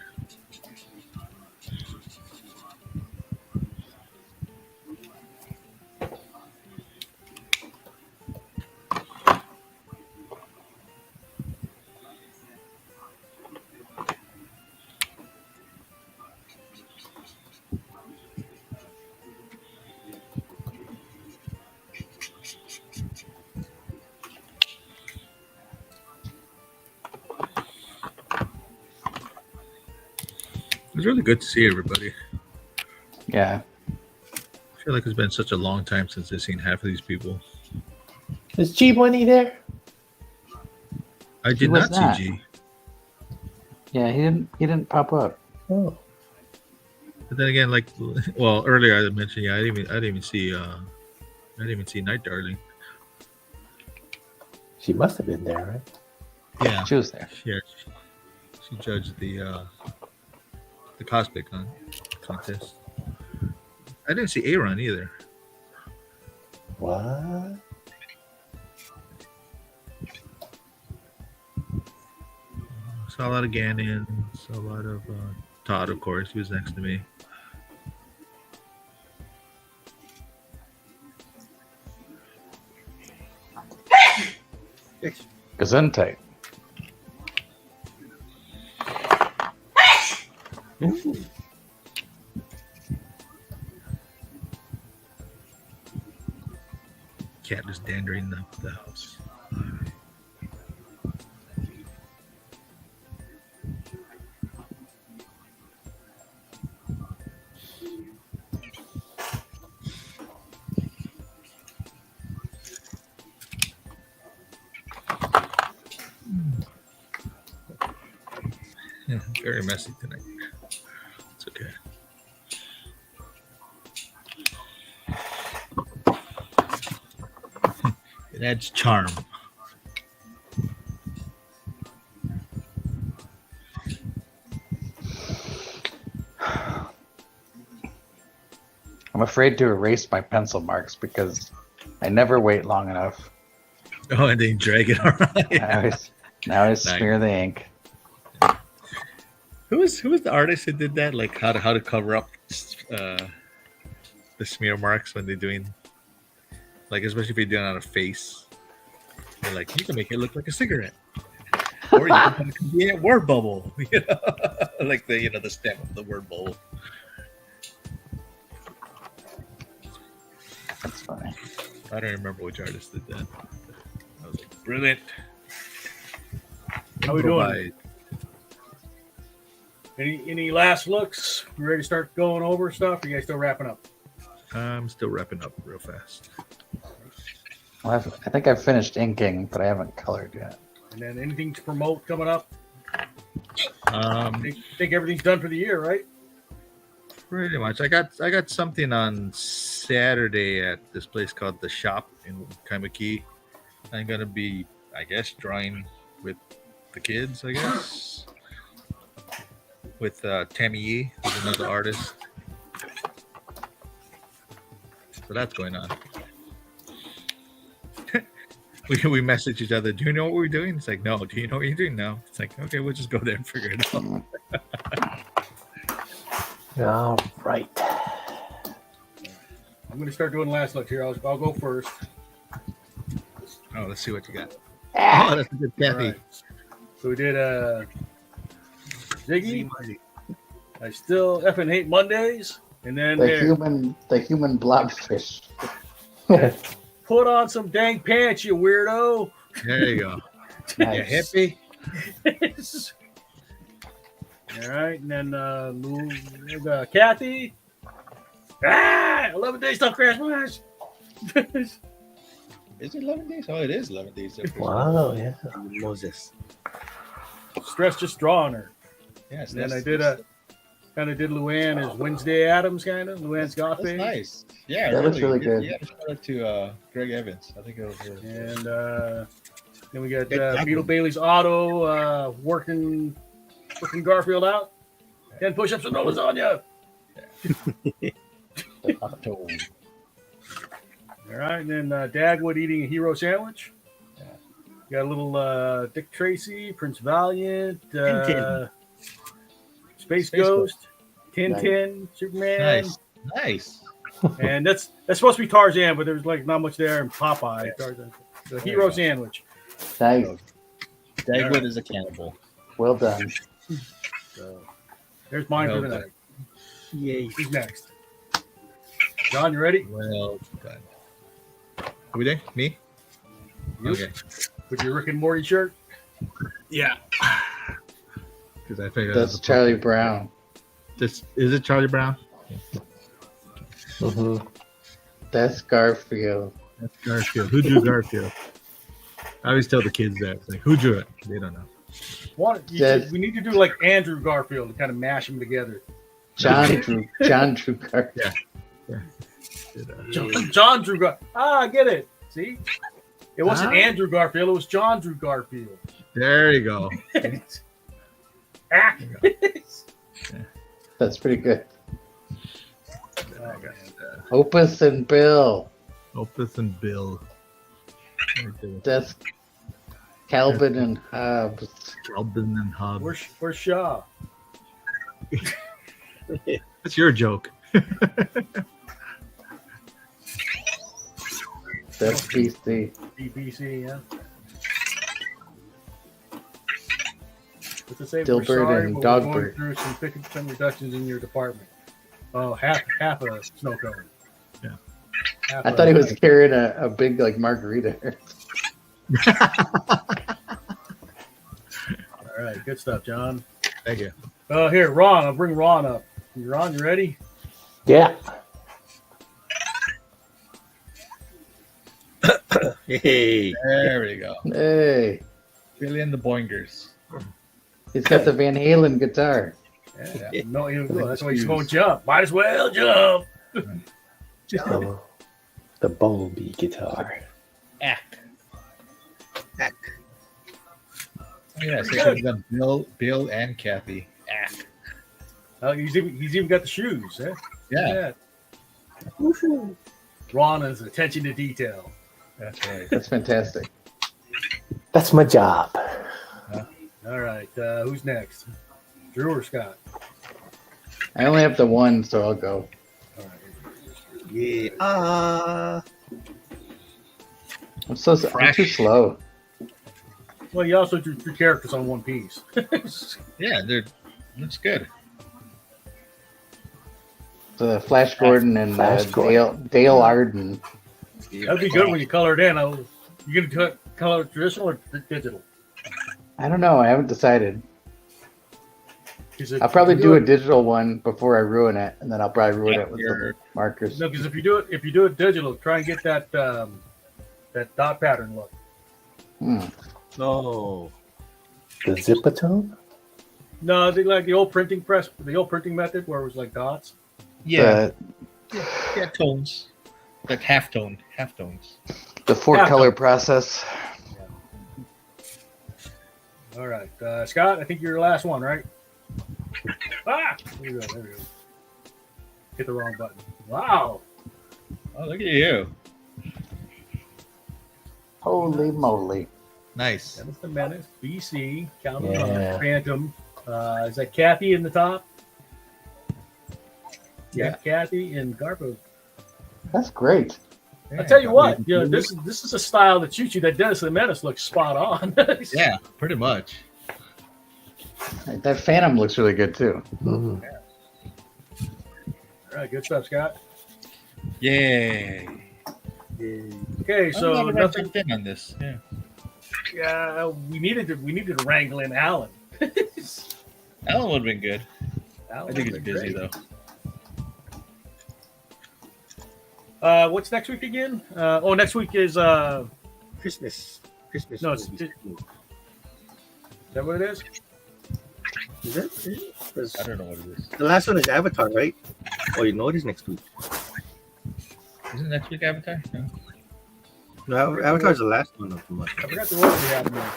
It was really good to see everybody. Yeah. I feel like it's been such a long time since I've seen half of these people. Is G Money there? I did was not see not. G. Yeah, he didn't pop up. Oh. But then again, like, well, earlier I mentioned, yeah, I didn't even see Night Darling. She must have been there, right? Yeah, She was there. yeah. She judged the cosplay contest. I didn't see Aaron either. What? Saw a lot of Gannon. Saw a lot of Todd, of course. He was next to me. Gesundheit. Cat just dandering the house. Yeah, very messy tonight. It's okay. It adds charm. I'm afraid to erase my pencil marks because I never wait long enough. Oh, and then drag it around. Now I smear the ink. Who was the artist who did that? Like how to cover up the smear marks when they're doing, like, especially if you're doing it on a face. They're like, you can make it look like a cigarette, or you can put a word bubble, like the stem of the word bubble. That's funny. I don't remember which artist did that. I was like, brilliant. How we doing? Improvise. Any last looks? We ready to start going over stuff? Or you guys still wrapping up? I'm still wrapping up real fast. Well, I think I've finished inking, but I haven't colored yet. And then anything to promote coming up? Um, Think everything's done for the year, right? Pretty much. I got something on Saturday at this place called The Shop in Kaimaki. I'm gonna be, I guess, drawing with the kids, I guess. With Tammy Yee, who's another artist. So that's going on. we message each other, do you know what we're doing? It's like, no. Do you know what you're doing? No. It's like, okay, we'll just go there and figure it out. All right. I'm going to start doing last look here. I'll go first. Oh, let's see what you got. Oh, that's a good All Kathy. right. So we did Ziggy. I still effing hate Mondays. And then The human blobfish. put on some dang pants, you weirdo. There you go. Nice. You hippie. All right, and then Kathy. 11 days till Christmas. Is it 11 days? Oh, it is 11 days. Wow, yeah. Moses. Stress just drawing her. Yes. And then I did kind of did Luann as Wednesday Adams, kind of. Luann's goth That's thing. nice. Yeah, That looks really good. Yeah, shout out to Greg Evans. I think it was really good. And then we got Beatle Bailey's auto working Garfield out. 10 push-ups and no lasagna. October. All right, and then Dagwood eating a hero sandwich. Got a little Dick Tracy, Prince Valiant, Tintin. Space Ghost, Tintin, Superman. Nice. And that's supposed to be Tarzan, but there's like not much there. And Popeye, Tarzan. The hero sandwich. Nice. Dagwood is a cannibal. Well done. So there's mine for Well the done. night. Yay. Who's next? John, you ready? Well done. Are we there? Me? You? Okay. With your Rick and Morty shirt? Yeah. Because I figured That's Charlie Brown. Is it Charlie Brown? Mm-hmm. That's Garfield. That's Garfield. Who drew Garfield? I always tell the kids that. It's like, who drew it? They don't know. We need to do like Andrew Garfield to kind of mash them together. John drew Garfield. Yeah. John Drew Garfield. I get it. See? It wasn't Ah. Andrew Garfield, it was John Drew Garfield. There you go. Ah. That's pretty good. And, Opus and Bill. Opus and Bill. That's Calvin and Hobbes. Calvin and Hobbes. Where's Shaw? That's your joke. That's PC. DPC, yeah. What's the same? Dilbert We're sorry, and but we're going Dogbert. through some 50% reductions in your department. Oh, half a snow cone. Yeah. Half I thought he was carrying a big like margarita. All right, good stuff, John. Thank you. Here, Ron. I'll bring Ron up. Ron, you ready? Yeah. Hey. There we go. Hey, Fill in the boingers. he's got the Van Halen guitar. Yeah. No, that's why you won't jump. Might as well jump. The bumblebee guitar. Act. Oh, yeah, so we've got Bill and Kathy. Act. He's even got the shoes. Eh? Yeah. Ron is attention to detail. That's right. That's fantastic. That's my job. All right, who's next? Drew or Scott? I only have the one, so I'll go. All right. Yeah. I'm too slow. Well, you also drew 3 characters on One Piece. Yeah, that's good. So Flash Gordon and Flash Gordon. Dale Arden. That'd be good when you color it in. You gonna color it traditional or digital? I don't know. I haven't decided. 'Cause if I'll probably you do a digital one before I ruin it, and then I'll probably ruin it with some markers. No, because if you do it digital, try and get that that dot pattern look. No. The Zipatone? No, they like the old printing press, the old printing method where it was like dots. Yeah, yeah, tones, like half tones. The 4-color process. All right, Scott, I think you're the last one, right? Ah, there we go. Hit the wrong button. Wow. Oh, look at you! Holy moly! Nice. That was the Menace, BC, Count of Yeah. Phantom. Is that Kathy in the top? Yeah. Kathy and Garfield. That's great. I'll tell you what, this is a style that shoots you that Dennis the Menace looks spot on. Yeah, pretty much. That Phantom looks really good too. Mhm. All right, good stuff, Scott. Yay! Okay, so I'm glad I nothing. jumped in on this. Yeah. Yeah, we needed to wrangle in Alan. Alan would have been good. Alan I think he's would've been busy great. though. What's next week again? Next week is Christmas. No, it's- movies. is that what it is? Is it? 'Cause I don't know what it is. the last one is Avatar, right? Oh, you know it is next week. Isn't next week Avatar? No. No, Avatar's the last one of the month. I forgot the order we had. Now.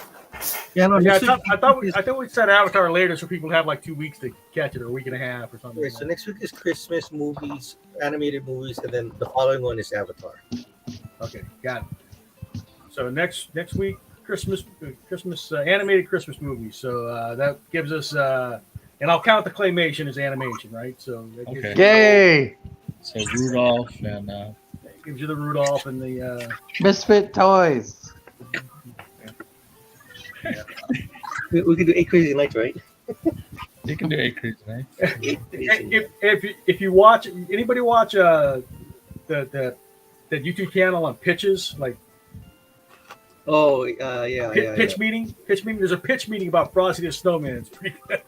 Yeah, no, Yeah, next week. I thought we said Avatar later so people have like 2 weeks to catch it, or a week and a half, or something. Okay, so next week is Christmas movies, animated movies, and then the following one is Avatar. Okay, got it. So next week, Christmas animated Christmas movies. So that gives us, and I'll count the claymation as animation, right? So that gives Okay. you- Yay! So Rudolph and gives you the Rudolph and the. Misfit toys. We could do 8 Crazy Nights, right? you can do 8 Crazy Nights. If you watch, anybody watch the YouTube channel on pitches, like Oh, yeah. pitch meeting. There's a pitch meeting about Frosty the Snowman. It's pretty good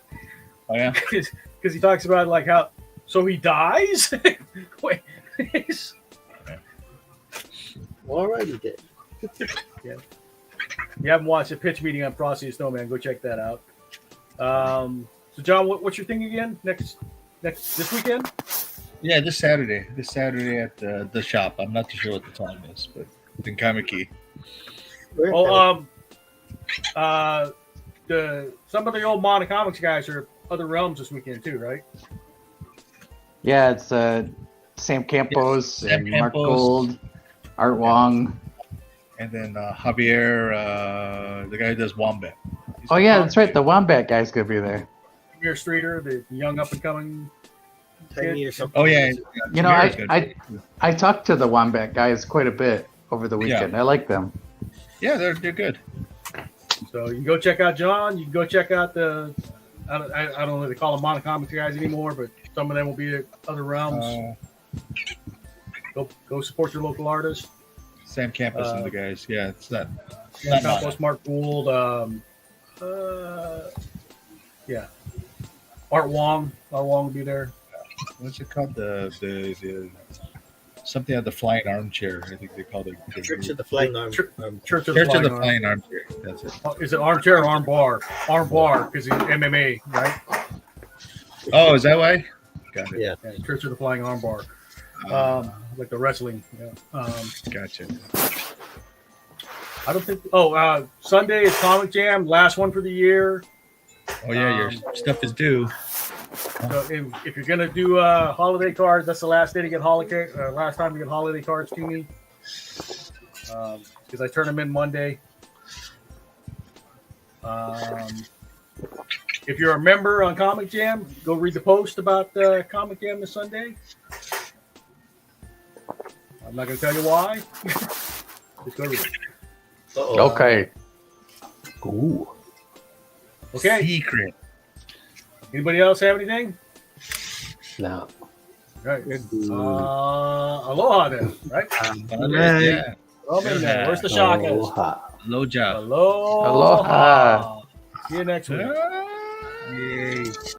Oh yeah. because he talks about like how he dies. Wait, Alrighty then. you haven't watched a pitch meeting on Frosty the Snowman? Go check that out. So John, what's your thing again? Next this weekend? Yeah, this Saturday. This Saturday at the shop. I'm not too sure what the time is, but it's in Kamiki. Oh, some of the old Mono Comics guys are Other Realms this weekend too, right? Yeah, it's Sam Campos Sam and Mark Campos. Gold, Art Wong. And then Javier, the guy who does Wombat. Oh yeah, that's right. The Wombat guy's gonna be there. Javier Streeter, the young up and coming. Tiny or something. Oh yeah. You know, Javier is good. I talked to the Wombat guys quite a bit over the weekend. I like them. Yeah, they're good. So you can go check out John. You can go check out the. I don't know if they call them Mono Comics guys anymore, but some of them will be at Other Realms. Go support your local artists. Sam Campos and the guys. Yeah, it's not. Jan Not Campos, Mark Gould. Yeah. Art Wong will be there. What's it called? The something at the flying armchair. I think they called it. Church of the Flying Arm. Church of Church of the the Flying Arm. Flying Armchair. That's it. Is it armchair or arm bar? Arm bar because he's MMA, right? Oh, is that why? Got it. Yeah. Yeah, Church of the Flying Arm Bar. Like the wrestling. Yeah. Gotcha. I don't think. Oh, Sunday is Comic Jam, last one for the year. Oh yeah, your stuff is due. So if you're gonna do holiday cards, that's the last day to get holiday. Last time to get holiday cards to me, because I turn them in Monday. If you're a member on Comic Jam, go read the post about Comic Jam this Sunday. I'm not gonna tell you why. Just go read it. Uh-oh. Okay. Ooh. Okay. Secret. Anybody else have anything? No. Right. Aloha then, right? Yeah. Robin, where's the shakas? Aloha. Low job. Aloha. Aloha. See you next week. Yay.